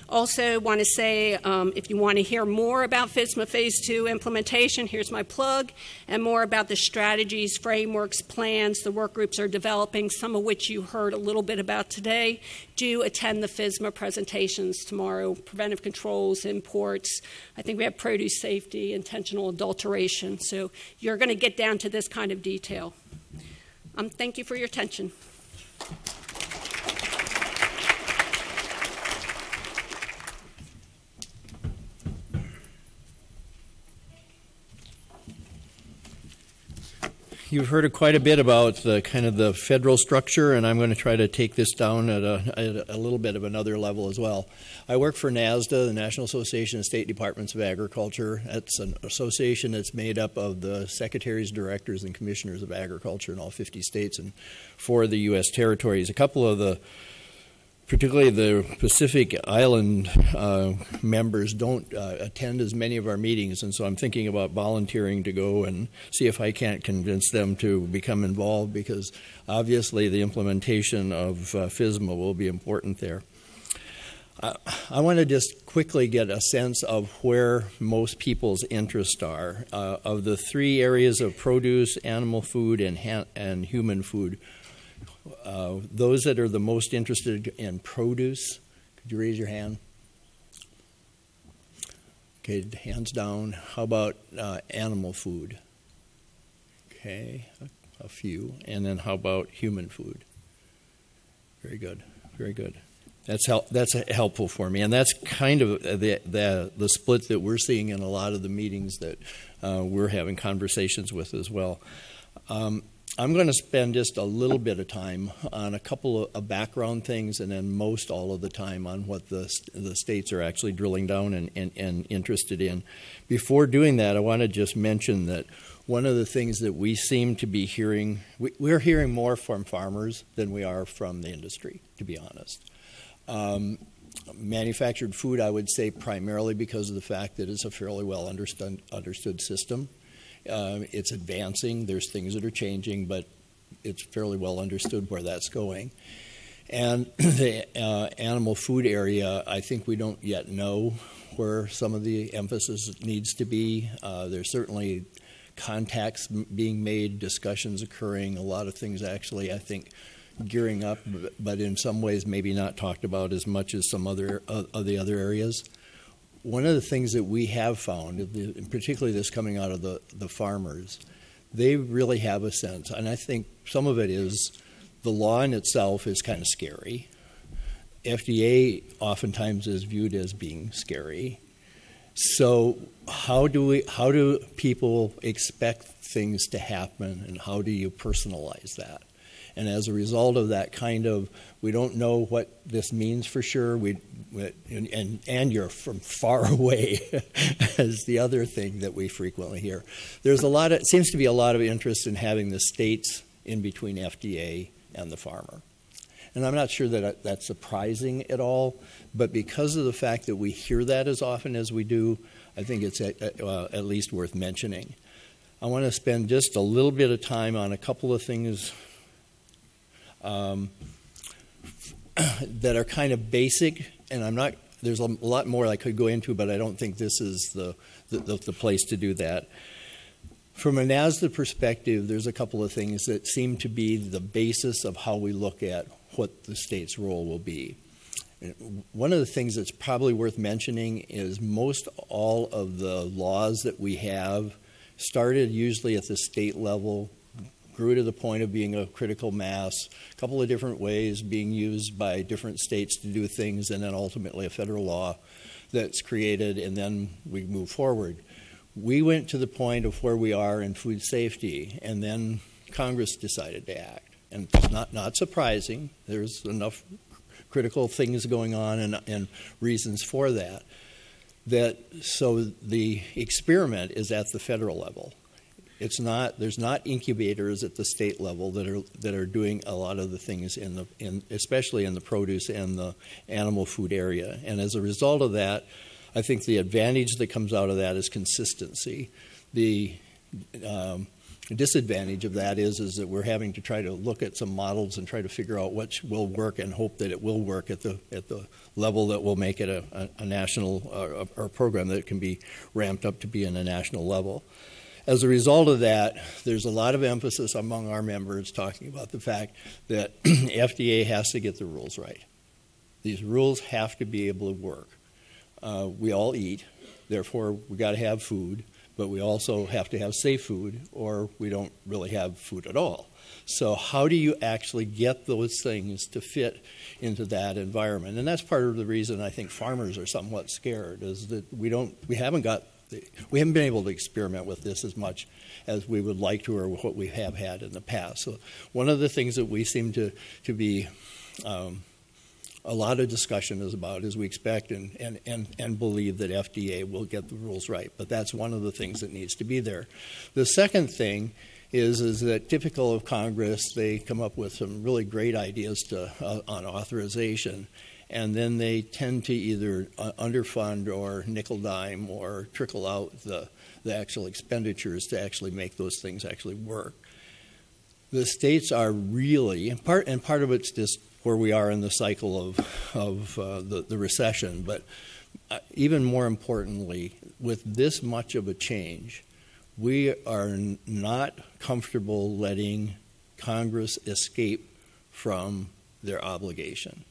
Also want to say, if you want to hear more about FSMA Phase 2 implementation, here's my plug, and more about the strategies, frameworks, plans the work groups are developing, some of which you heard a little bit about today. Do attend the FSMA presentations tomorrow, preventive controls, imports. I think we have produce safety, intentional adulteration. So you're going to get down to this kind of detail. Thank you for your attention. You've heard quite a bit about the kind of the federal structure, and I'm going to try to take this down at a little bit of another level as well. I work for NASDA, the National Association of State Departments of Agriculture. It's an association that's made up of the secretaries, directors, and commissioners of agriculture in all 50 states and 4 of the U.S. territories. A couple of the particularly the Pacific Island members don't attend as many of our meetings, and so I'm thinking about volunteering to go and see if I can't convince them to become involved, because obviously the implementation of FSMA will be important there. I want to just quickly get a sense of where most people's interests are. Of the 3 areas of produce, animal food, and human food, those that are the most interested in produce, could you raise your hand? Okay, hands down. How about animal food? Okay, a few. And then how about human food? Very good, very good. That's helpful for me, and that's kind of the split that we're seeing in a lot of the meetings that we're having conversations with as well. I'm going to spend just a little bit of time on a couple of background things, and then most all of the time on what the states are actually drilling down and interested in. Before doing that, I want to just mention that one of the things that we seem to be hearing, we're hearing more from farmers than we are from the industry, to be honest. Manufactured food, I would say, primarily because of the fact that it's a fairly well understood system. It's advancing. There's things that are changing, but it's fairly well understood where that's going. And the animal food area, I think we don't yet know where some of the emphasis needs to be. There's certainly contacts being made, discussions occurring, a lot of things actually, I think, gearing up, but in some ways maybe not talked about as much as some other of the other areas. One of the things that we have found, and particularly this coming out of the farmers, they really have a sense, and I think some of it is the law in itself is kind of scary. FDA oftentimes is viewed as being scary. So how do people expect things to happen, and how do you personalize that? And as a result of that kind of, we don't know what this means for sure, and you're from far away is the other thing that we frequently hear. It seems to be a lot of interest in having the states in between FDA and the farmer. And I'm not sure that that's surprising at all, but because of the fact that we hear that as often as we do, I think it's at least worth mentioning. I want to spend just a little bit of time on a couple of things that are kind of basic, and there's a lot more I could go into, but I don't think this is the place to do that. From a NASDA perspective, there's a couple of things that seem to be the basis of how we look at what the state's role will be. One of the things that's probably worth mentioning is most all of the laws that we have started usually at the state level, grew to the point of being a critical mass, a couple of different ways being used by different states to do things, and then ultimately a federal law that's created, and then we move forward. We went to the point of where we are in food safety, and then Congress decided to act. And it's not surprising. There's enough critical things going on and reasons for that. So the experiment is at the federal level. There's not incubators at the state level that are doing a lot of the things especially in the produce and the animal food area. And as a result of that, I think the advantage that comes out of that is consistency. The disadvantage of that is that we're having to try to look at some models and try to figure out what will work and hope that it will work at the level that will make it a national or a program that can be ramped up to be in a national level. As a result of that, there's a lot of emphasis among our members talking about the fact that FDA has to get the rules right. These rules have to be able to work. We all eat, therefore we got to have food, but we also have to have safe food or we don't really have food at all. So how do you actually get those things to fit into that environment? And that's part of the reason I think farmers are somewhat scared, is that we haven't been able to experiment with this as much as we would like to or what we have had in the past. So one of the things that we seem to be a lot of discussion is about is we expect and believe that FDA will get the rules right. But that's one of the things that needs to be there. The second thing is that typical of Congress, they come up with some really great ideas on authorization. And then they tend to either underfund or nickel dime or trickle out the actual expenditures to actually make those things actually work. The states are really, and part of it's just where we are in the cycle of the recession, but even more importantly, with this much of a change, we are not comfortable letting Congress escape from their obligation.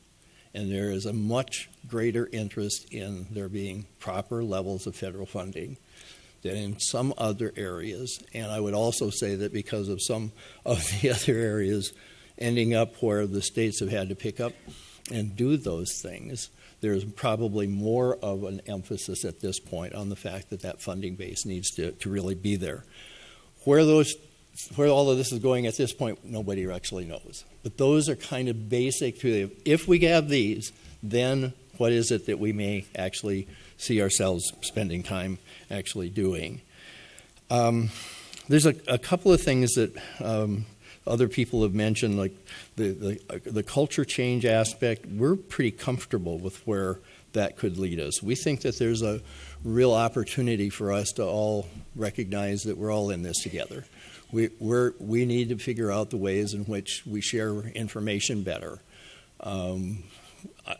And there is a much greater interest in there being proper levels of federal funding than in some other areas. And I would also say that because of some of the other areas ending up where the states have had to pick up and do those things, there's probably more of an emphasis at this point on the fact that that funding base needs to really be there. Where all of this is going at this point, nobody actually knows. But those are kind of basic to if we have these, then what is it that we may actually see ourselves spending time actually doing? There's a couple of things that other people have mentioned, like the culture change aspect. We're pretty comfortable with where that could lead us. We think that there's a real opportunity for us to all recognize that we're all in this together. We need to figure out the ways in which we share information better.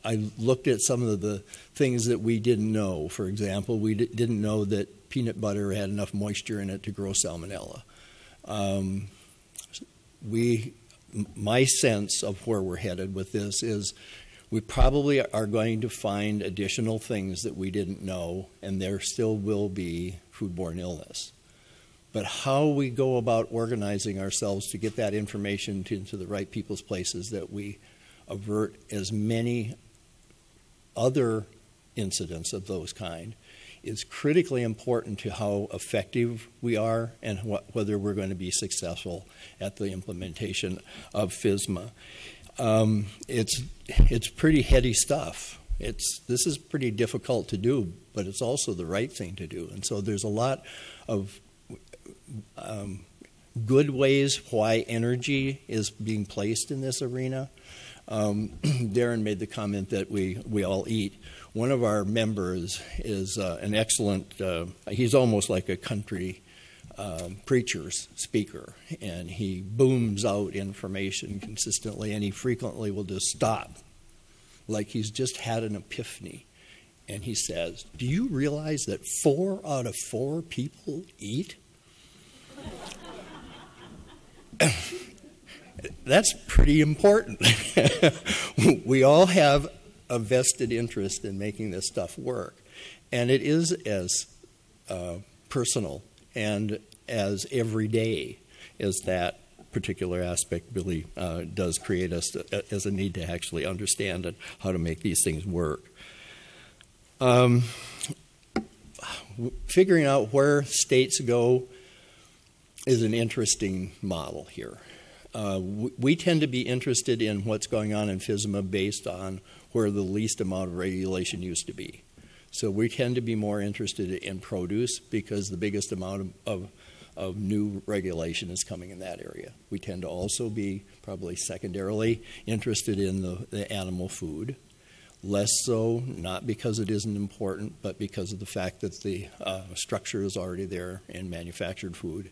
I looked at some of the things that we didn't know. For example, we didn't know that peanut butter had enough moisture in it to grow salmonella. My sense of where we're headed with this is we probably are going to find additional things that we didn't know, and there still will be foodborne illness. But how we go about organizing ourselves to get that information into the right people's places, that we avert as many other incidents of those kind, is critically important to how effective we are and whether we're going to be successful at the implementation of FSMA. It's pretty heady stuff. This is pretty difficult to do, but it's also the right thing to do. And so there's a lot of good ways why energy is being placed in this arena. Darren made the comment that we all eat. One of our members is an excellent, he's almost like a country preacher's speaker, and he booms out information consistently, and he frequently will just stop, like he's just had an epiphany. And he says, "Do you realize that 4 out of 4 people eat?" That's pretty important. We all have a vested interest in making this stuff work. And it is as personal and as everyday as that particular aspect really does create us as a need to actually understand how to make these things work. Figuring out where states go is an interesting model here. We tend to be interested in what's going on in FSMA based on where the least amount of regulation used to be. So we tend to be more interested in produce because the biggest amount of new regulation is coming in that area. We tend to also be probably secondarily interested in the animal food. Less so, not because it isn't important, but because of the fact that the structure is already there in manufactured food.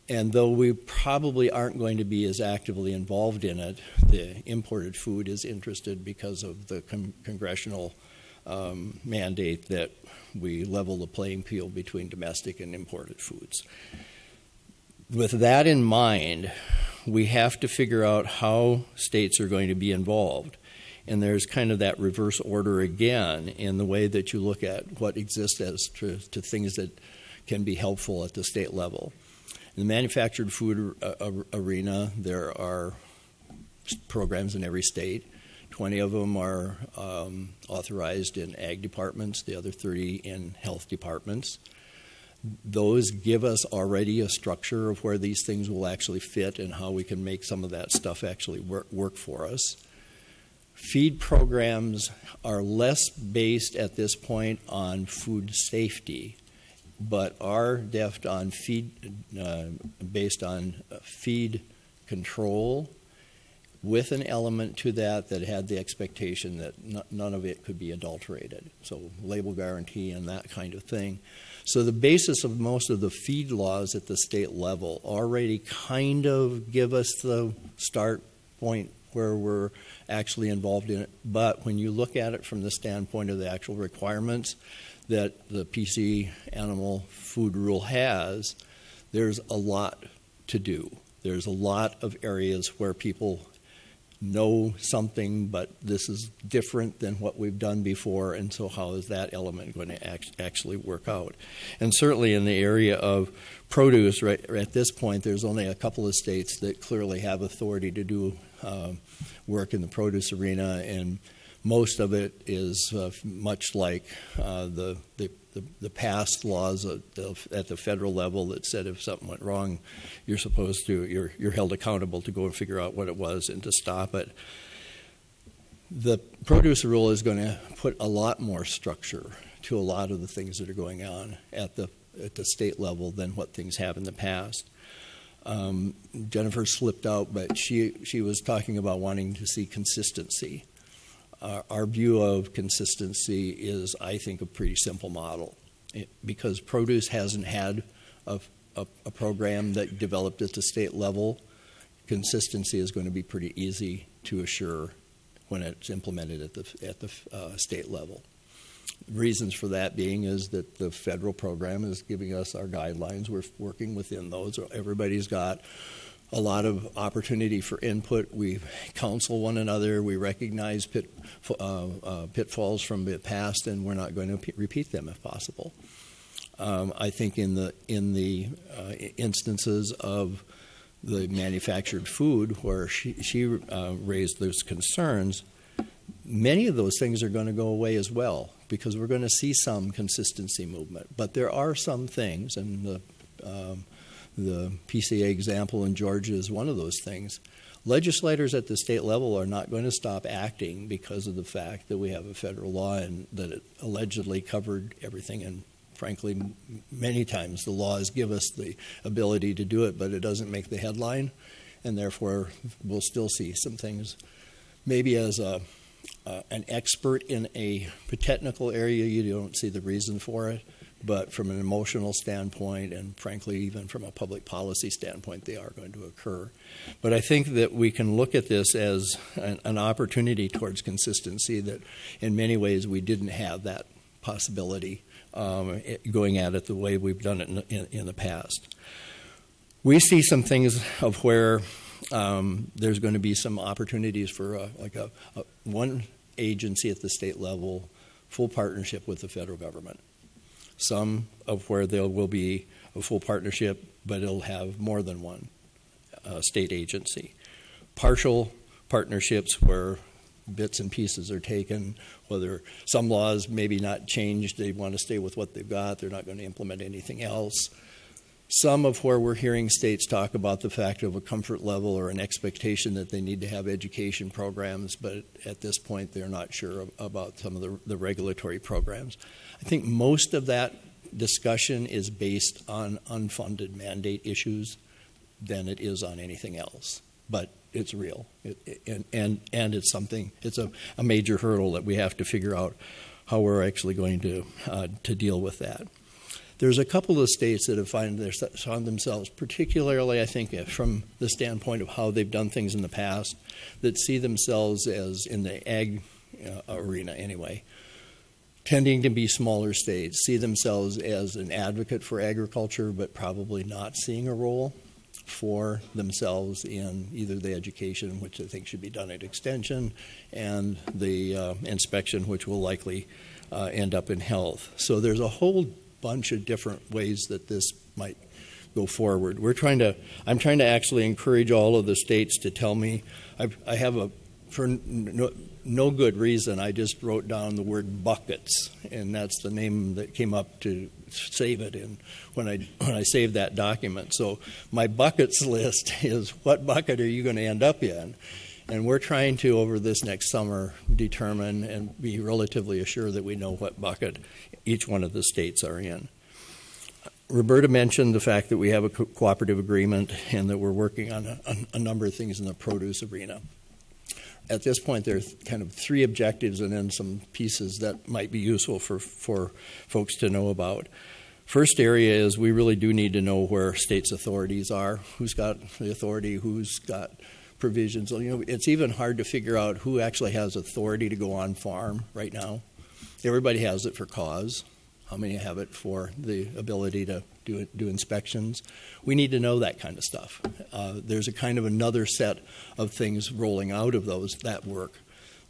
And though we probably aren't going to be as actively involved in it, the imported food is interested because of the congressional mandate that we level the playing field between domestic and imported foods. With that in mind, we have to figure out how states are going to be involved. And there's kind of that reverse order again in the way that you look at what exists as to things that can be helpful at the state level. In the manufactured food arena, there are programs in every state. 20 of them are authorized in ag departments, the other 30 in health departments. Those give us already a structure of where these things will actually fit and how we can make some of that stuff actually work for us. Feed programs are less based at this point on food safety, but are deft on based on feed control, with an element to that had the expectation that none of it could be adulterated. So label guarantee and that kind of thing. So the basis of most of the feed laws at the state level already kind of give us the start point where we're actually involved in it. But when you look at it from the standpoint of the actual requirements that the PC animal food rule has, there's a lot to do. There's a lot of areas where people know something, but this is different than what we've done before, and so how is that element going to actually work out? And certainly in the area of produce, right at this point, there's only a couple of states that clearly have authority to do work in the produce arena, and most of it is much like the past laws at the federal level that said if something went wrong, you're held accountable to go and figure out what it was and to stop it. The produce rule is going to put a lot more structure to a lot of the things that are going on at the state level than what things have in the past. Jennifer slipped out, but she was talking about wanting to see consistency. Our view of consistency is, I think, a pretty simple model. Because produce hasn't had a program that developed at the state level, consistency is going to be pretty easy to assure when it's implemented at the state level. Reasons for that being is that the federal program is giving us our guidelines. We're working within those. Everybody's got a lot of opportunity for input. We counsel one another. We recognize pitfalls from the past, and we're not going to repeat them if possible. I think in the instances of the manufactured food where she raised those concerns, many of those things are going to go away as well because we're going to see some consistency movement. But there are some things, and the PCA example in Georgia is one of those things. Legislators at the state level are not going to stop acting because of the fact that we have a federal law and that it allegedly covered everything. And frankly, many times the laws give us the ability to do it, but it doesn't make the headline. And therefore, we'll still see some things. Maybe as an expert in a technical area, you don't see the reason for it. But from an emotional standpoint and frankly even from a public policy standpoint, they are going to occur. But I think that we can look at this as an opportunity towards consistency that in many ways we didn't have that possibility going at it the way we've done it in the past. We see some things of where there's going to be some opportunities for one agency at the state level, full partnership with the federal government. Some of where there will be a full partnership, but it'll have more than one state agency. Partial partnerships where bits and pieces are taken, whether some laws maybe not changed, they want to stay with what they've got, they're not going to implement anything else. Some of where we're hearing states talk about the fact of a comfort level or an expectation that they need to have education programs, but at this point they're not sure about some of the regulatory programs. I think most of that discussion is based on unfunded mandate issues than it is on anything else. But it's real, and it's something. It's a major hurdle that we have to figure out how we're actually going to deal with that. There's a couple of states that have found themselves, particularly I think from the standpoint of how they've done things in the past, that see themselves as in the ag arena anyway, tending to be smaller states, see themselves as an advocate for agriculture, but probably not seeing a role for themselves in either the education, which I think should be done at extension, and the inspection, which will likely end up in health. So there's a whole bunch of different ways that this might go forward. I'm trying to actually encourage all of the states to tell me. I have for no good reason, I just wrote down the word buckets, and that's the name that came up to save it in when I saved that document. So my buckets list is, what bucket are you going to end up in? And we're trying to, over this next summer, determine and be relatively assured that we know what bucket each one of the states are in. Roberta mentioned the fact that we have a cooperative agreement and that we're working on a number of things in the produce arena. At this point, there are kind of three objectives and then some pieces that might be useful for folks to know about. First area is we really do need to know where states' authorities are, who's got the authority, who's got provisions. You know, it's even hard to figure out who actually has authority to go on farm right now. Everybody has it for cause. How many have it for the ability to do inspections? We need to know that kind of stuff. There's a kind of another set of things rolling out of that work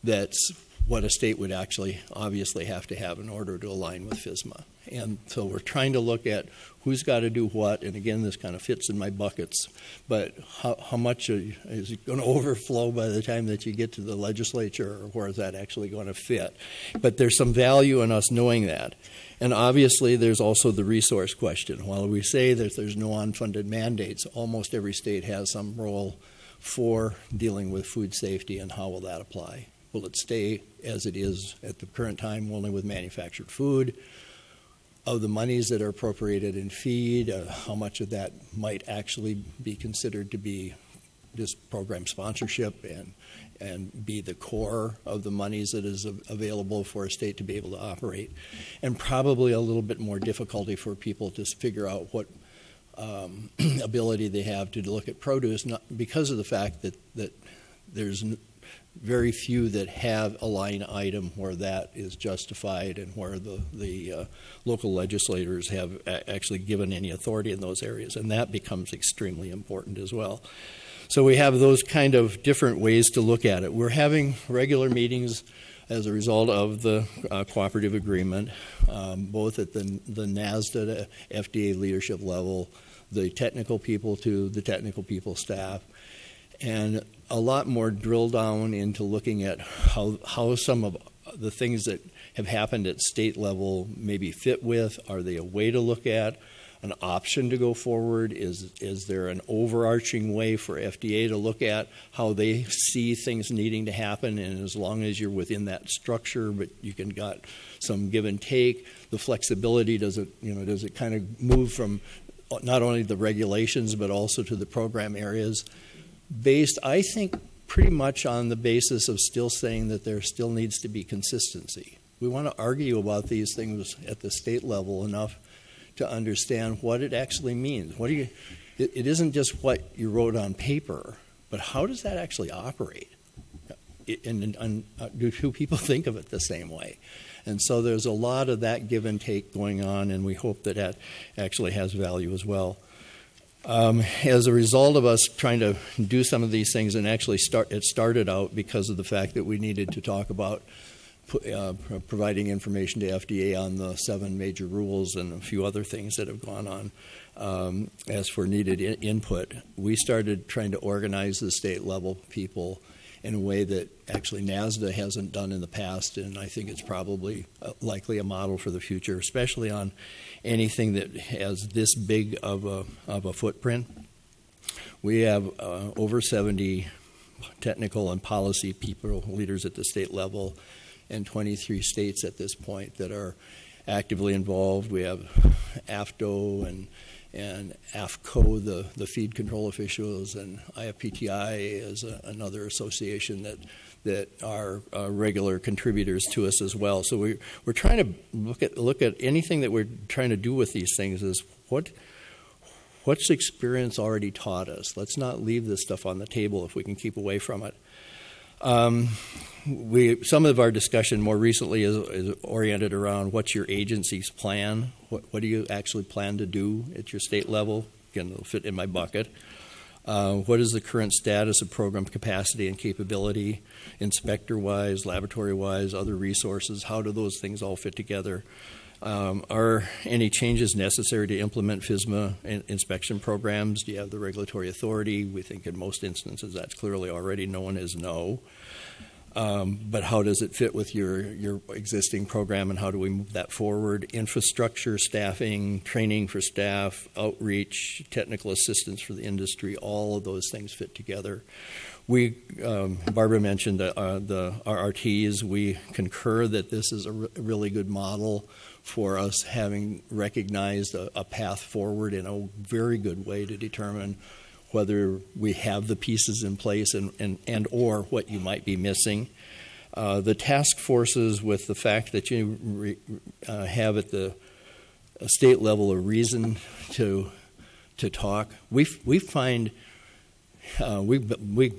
that's what a state would actually obviously have to have in order to align with FSMA. And so we're trying to look at who's got to do what, and again, this kind of fits in my buckets, but how much is it going to overflow by the time that you get to the legislature, or where is that actually going to fit? But there's some value in us knowing that. And obviously, there's also the resource question. While we say that there's no unfunded mandates, almost every state has some role for dealing with food safety, and how will that apply? Will it stay as it is at the current time, only with manufactured food? Of the monies that are appropriated in feed, how much of that might actually be considered to be just program sponsorship and be the core of the monies that is available for a state to be able to operate? And probably a little bit more difficulty for people to figure out what ability they have to look at produce, not because of the fact that there's very few that have a line item where that is justified and where the local legislators have actually given any authority in those areas, and that becomes extremely important as well. So we have those kind of different ways to look at it. We're having regular meetings as a result of the cooperative agreement, both at the NASDA, FDA leadership level, the technical people to the technical people staff, and a lot more drill down into looking at how some of the things that have happened at state level maybe fit with. Are they a way to look at, an option to go forward? Is there an overarching way for FDA to look at how they see things needing to happen? And as long as you're within that structure, but you can got some give and take, the flexibility, does it kind of move from not only the regulations but also to the program areas? Based, I think, pretty much on the basis of still saying that there still needs to be consistency. We want to argue about these things at the state level enough to understand what it actually means. It isn't just what you wrote on paper, but how does that actually operate? And do two people think of it the same way? And so there's a lot of that give and take going on, and we hope that that actually has value as well. As a result of us trying to do some of these things, and actually it started out because of the fact that we needed to talk about providing information to FDA on the 7 major rules and a few other things that have gone on as for needed input. We started trying to organize the state level people in a way that actually NASDA hasn't done in the past, and I think it's probably likely a model for the future, especially on anything that has this big of a footprint. We have over 70 technical and policy people, leaders at the state level, in 23 states at this point that are actively involved. We have AFTO and AFCO, the feed control officials, and IFPTI is another association that are regular contributors to us as well. So we're trying to look at anything that we're trying to do with these things is what's experience already taught us. Let's not leave this stuff on the table if we can keep away from it. Some of our discussion more recently is oriented around what's your agency's plan? What do you actually plan to do at your state level? Again, it'll fit in my bucket. What is the current status of program capacity and capability, inspector-wise, laboratory-wise, other resources? How do those things all fit together? Are any changes necessary to implement FSMA inspection programs? Do you have the regulatory authority? We think in most instances that's clearly already known as no. But how does it fit with your existing program, and how do we move that forward? Infrastructure, staffing, training for staff, outreach, technical assistance for the industry, all of those things fit together. Barbara mentioned our RRTs. We concur that this is a really good model for us, having recognized a path forward in a very good way to determine whether we have the pieces in place and or what you might be missing. The task forces, with the fact that you have at the state level a reason to talk, we find we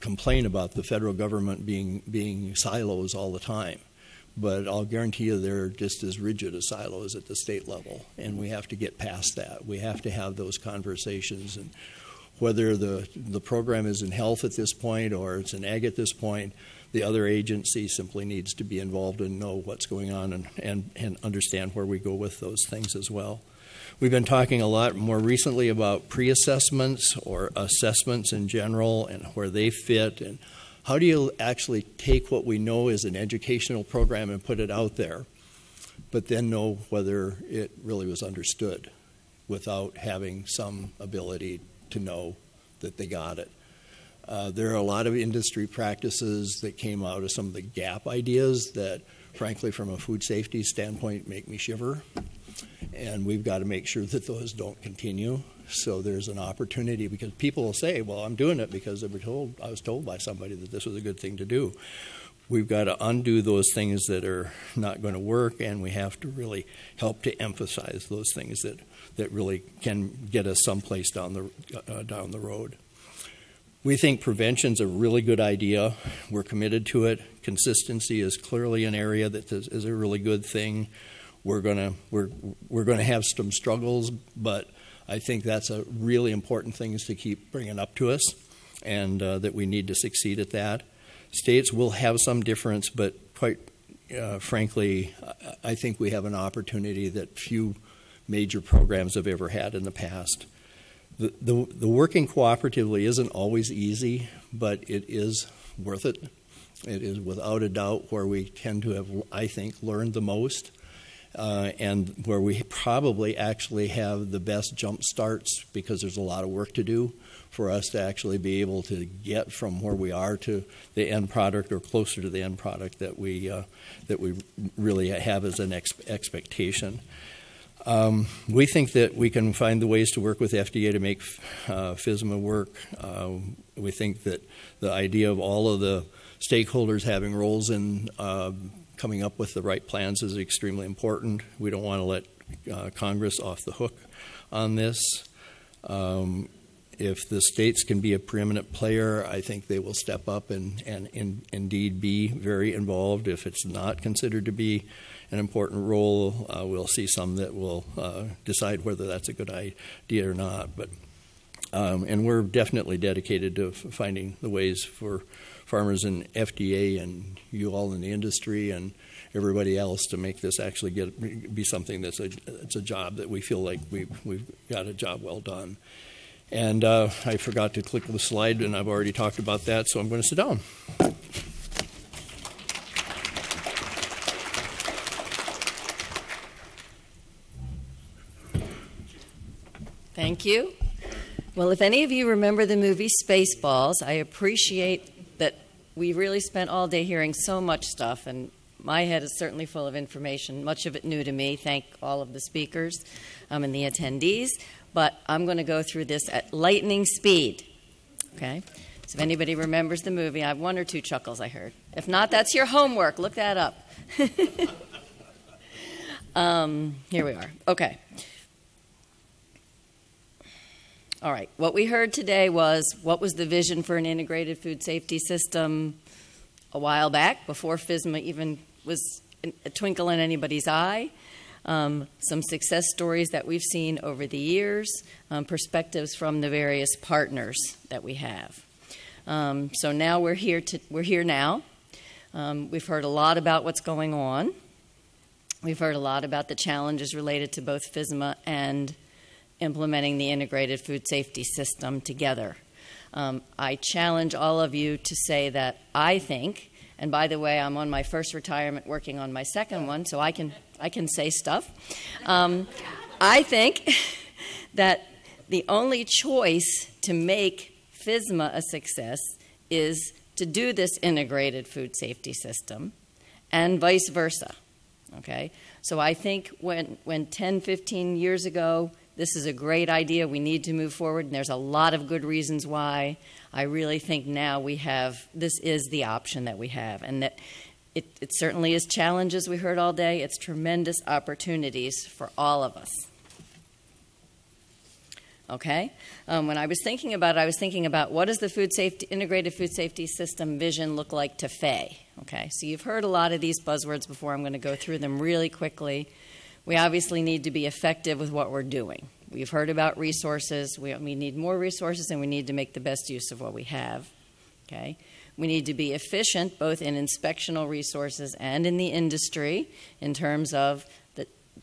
complain about the federal government being silos all the time. But I'll guarantee you they're just as rigid as silos at the state level, and we have to get past that. We have to have those conversations, and whether the program is in health at this point or it's in ag at this point, the other agency simply needs to be involved and know what's going on and understand where we go with those things as well. We've been talking a lot more recently about pre-assessments or assessments in general and where they fit, and how do you actually take what we know is an educational program and put it out there, but then know whether it really was understood without having some ability to know that they got it. There are a lot of industry practices that came out of some of the gap ideas that, frankly, from a food safety standpoint, make me shiver. And we've got to make sure that those don't continue. So there's an opportunity, because people will say, well, I'm doing it because I was told by somebody that this was a good thing to do. We've got to undo those things that are not going to work, and we have to really help to emphasize those things that really can get us someplace down the road. We think prevention's a really good idea. We're committed to it. Consistency is clearly an area that is a really good thing. We're gonna have some struggles, but I think that's a really important thing to keep bringing up to us, and that we need to succeed at that. States will have some difference, but quite frankly, I think we have an opportunity that few major programs have ever had in the past. The working cooperatively isn't always easy, but it is worth it. It is without a doubt where we tend to have, I think, learned the most, and where we probably actually have the best jump starts, because there's a lot of work to do for us to actually be able to get from where we are to the end product, or closer to the end product that we really have as an expectation. We think that we can find the ways to work with FDA to make FSMA work. We think that the idea of all of the stakeholders having roles in coming up with the right plans is extremely important. We don't want to let Congress off the hook on this. If the states can be a preeminent player, I think they will step up and indeed be very involved. If it's not considered to be an important role, we'll see some that will decide whether that's a good idea or not. But And we're definitely dedicated to finding the ways for farmers and FDA and you all in the industry and everybody else to make this actually be something that's it's a job that we feel like we've got a job well done. And I forgot to click the slide, and I've already talked about that, so I'm going to sit down. Thank you. Well, if any of you remember the movie Spaceballs, I appreciate that we really spent all day hearing so much stuff, and my head is certainly full of information, much of it new to me. Thank all of the speakers and the attendees. But I'm going to go through this at lightning speed. Okay? So if anybody remembers the movie, I have one or two chuckles I heard. If not, that's your homework. Look that up. Here we are. Okay. All right. What we heard today was what was the vision for an integrated food safety system a while back, before FSMA even was a twinkle in anybody's eye. Some success stories that we've seen over the years, perspectives from the various partners that we have. So now we're here now. We've heard a lot about what's going on. We've heard a lot about the challenges related to both FSMA and implementing the integrated food safety system together. I challenge all of you to say that I think, and by the way, I'm on my first retirement working on my second one, so I can say stuff. I think that the only choice to make FSMA a success is to do this integrated food safety system and vice versa. Okay? So I think when 10, 15 years ago, this is a great idea, we need to move forward, and there's a lot of good reasons why. I really think now this is the option that we have, and that it certainly is challenges we heard all day. It's tremendous opportunities for all of us. Okay? When I was thinking about it, I was thinking about what does the integrated food safety system vision look like to FAE? Okay, so you've heard a lot of these buzzwords before. I'm going to go through them really quickly. We obviously need to be effective with what we're doing. We've heard about resources. We need more resources, and we need to make the best use of what we have. Okay? We need to be efficient both in inspectional resources and in the industry in terms of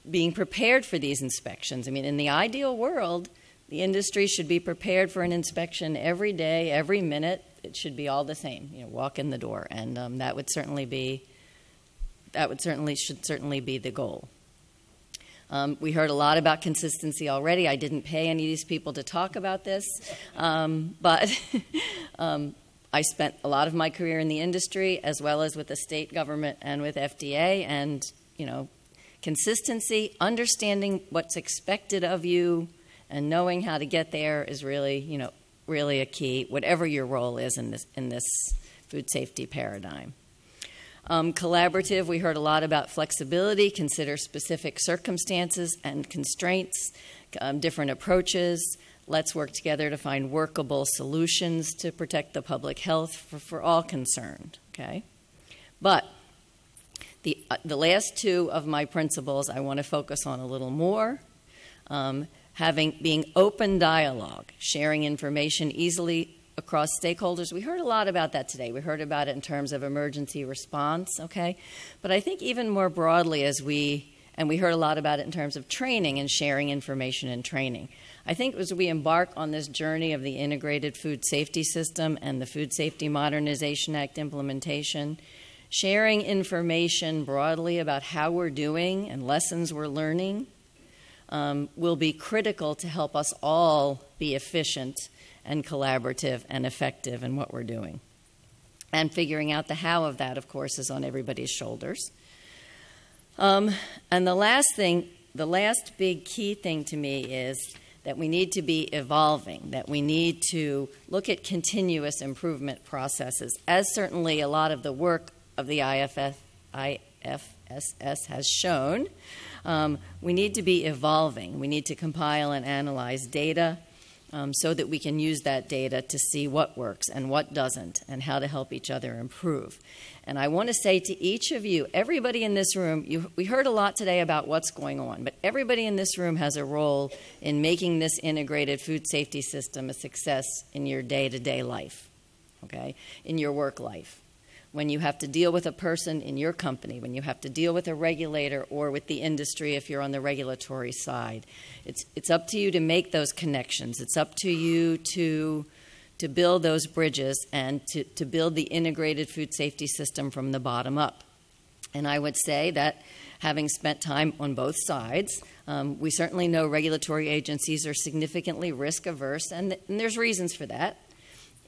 being prepared for these inspections. I mean, in the ideal world, the industry should be prepared for an inspection every day, every minute. It should be all the same. Walk in the door, and that should certainly be the goal. We heard a lot about consistency already. I didn't pay any of these people to talk about this, but I spent a lot of my career in the industry as well as with the state government and with FDA, and consistency, understanding what's expected of you, and knowing how to get there is really, really a key, whatever your role is in this food safety paradigm. Collaborative, we heard a lot about flexibility, consider specific circumstances and constraints, different approaches. Let's work together to find workable solutions to protect the public health for all concerned. Okay, but the last two of my principles I want to focus on a little more. Being open dialogue, sharing information easily across stakeholders. We heard a lot about that today. We heard about it in terms of emergency response, okay? But I think even more broadly and we heard a lot about it in terms of training and sharing information and training. I think as we embark on this journey of the integrated food safety system and the Food Safety Modernization Act implementation, sharing information broadly about how we're doing and lessons we're learning will be critical to help us all be efficient and collaborative and effective in what we're doing. And figuring out the how of that, of course, is on everybody's shoulders. And the last big key thing to me is that we need to be evolving, that we need to look at continuous improvement processes, as certainly a lot of the work of the IFSS has shown. We need to be evolving. We need to compile and analyze data. so that we can use that data to see what works and what doesn't and how to help each other improve. And I want to say to each of you, everybody in this room, we heard a lot today about what's going on, but everybody in this room has a role in making this integrated food safety system a success in your day-to-day life, okay, in your work life. When you have to deal with a person in your company, when you have to deal with a regulator or with the industry if you're on the regulatory side, it's up to you to make those connections. It's up to you to build those bridges and to build the integrated food safety system from the bottom up. And I would say that having spent time on both sides, we certainly know regulatory agencies are significantly risk averse, and there's reasons for that.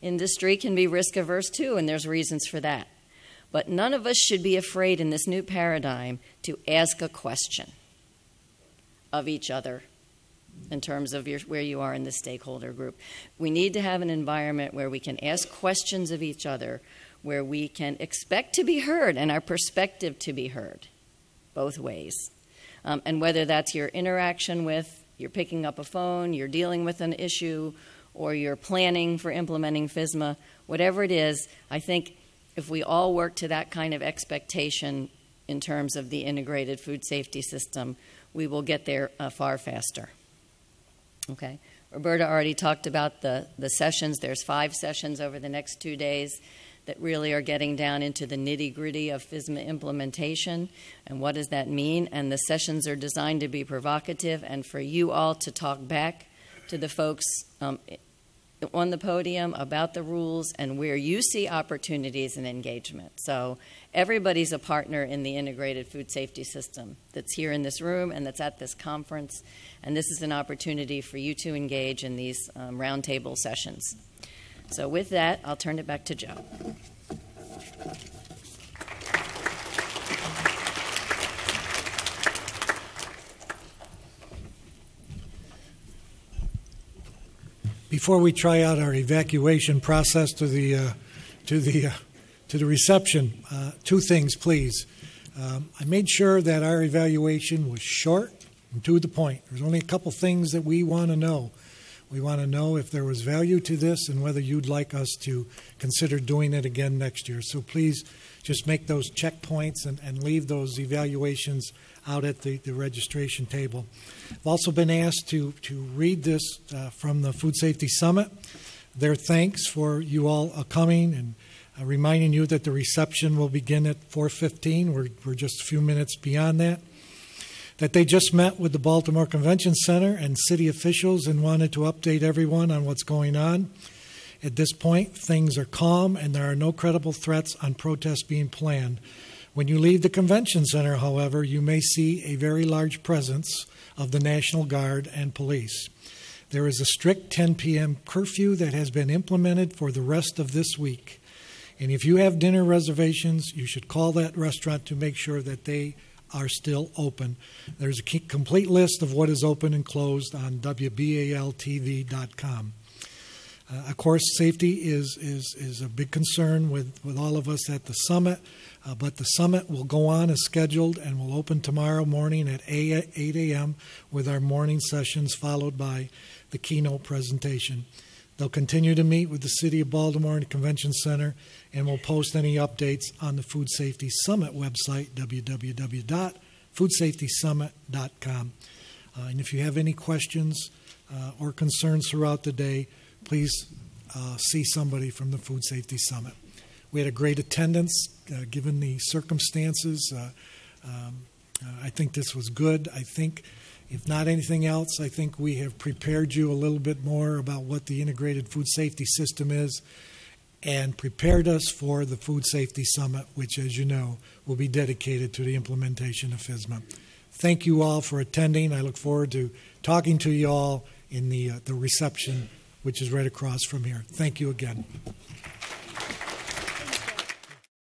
Industry can be risk averse too, and there's reasons for that. But none of us should be afraid in this new paradigm to ask a question of each other in terms of where you are in the stakeholder group. We need to have an environment where we can ask questions of each other, where we can expect to be heard and our perspective to be heard, both ways. And whether that's your interaction with, you're picking up a phone, you're dealing with an issue, or you're planning for implementing FSMA, whatever it is, I think if we all work to that kind of expectation in terms of the integrated food safety system, we will get there far faster. Okay. Roberta already talked about the sessions. There's 5 sessions over the next 2 days that really are getting down into the nitty-gritty of FSMA implementation and what does that mean. And the sessions are designed to be provocative and for you all to talk back to the folks on the podium about the rules and where you see opportunities and engagement. So everybody's a partner in the integrated food safety system that's here in this room and that's at this conference. And this is an opportunity for you to engage in these roundtable sessions. So with that, I'll turn it back to Joe. Before we try out our evacuation process to the reception, 2 things, please. I made sure that our evaluation was short and to the point. There's only a couple things that we want to know. We want to know if there was value to this and whether you'd like us to consider doing it again next year. So please just make those checkpoints and leave those evaluations out at the registration table. I've also been asked to read this from the Food Safety Summit. Their thanks for you all coming and reminding you that the reception will begin at 4:15. We're just a few minutes beyond that. That they just met with the Baltimore Convention Center and city officials and wanted to update everyone on what's going on. At this point, things are calm and there are no credible threats on protests being planned. When you leave the convention center, however, you may see a very large presence of the National Guard and police. There is a strict 10 p.m. curfew that has been implemented for the rest of this week. And if you have dinner reservations, you should call that restaurant to make sure that they are still open. There's a complete list of what is open and closed on WBALTV.com. Of course, safety is a big concern with all of us at the summit, but the summit will go on as scheduled and will open tomorrow morning at 8 a.m. with our morning sessions followed by the keynote presentation. They'll continue to meet with the City of Baltimore and the Convention Center, and we'll post any updates on the Food Safety Summit website, www.foodsafetysummit.com. And if you have any questions or concerns throughout the day, please see somebody from the Food Safety Summit. We had a great attendance given the circumstances. I think this was good. I think, if not anything else, I think we have prepared you a little bit more about what the integrated food safety system is and prepared us for the Food Safety Summit, which, as you know, will be dedicated to the implementation of FSMA. Thank you all for attending. I look forward to talking to you all in the reception, which is right across from here. Thank you again.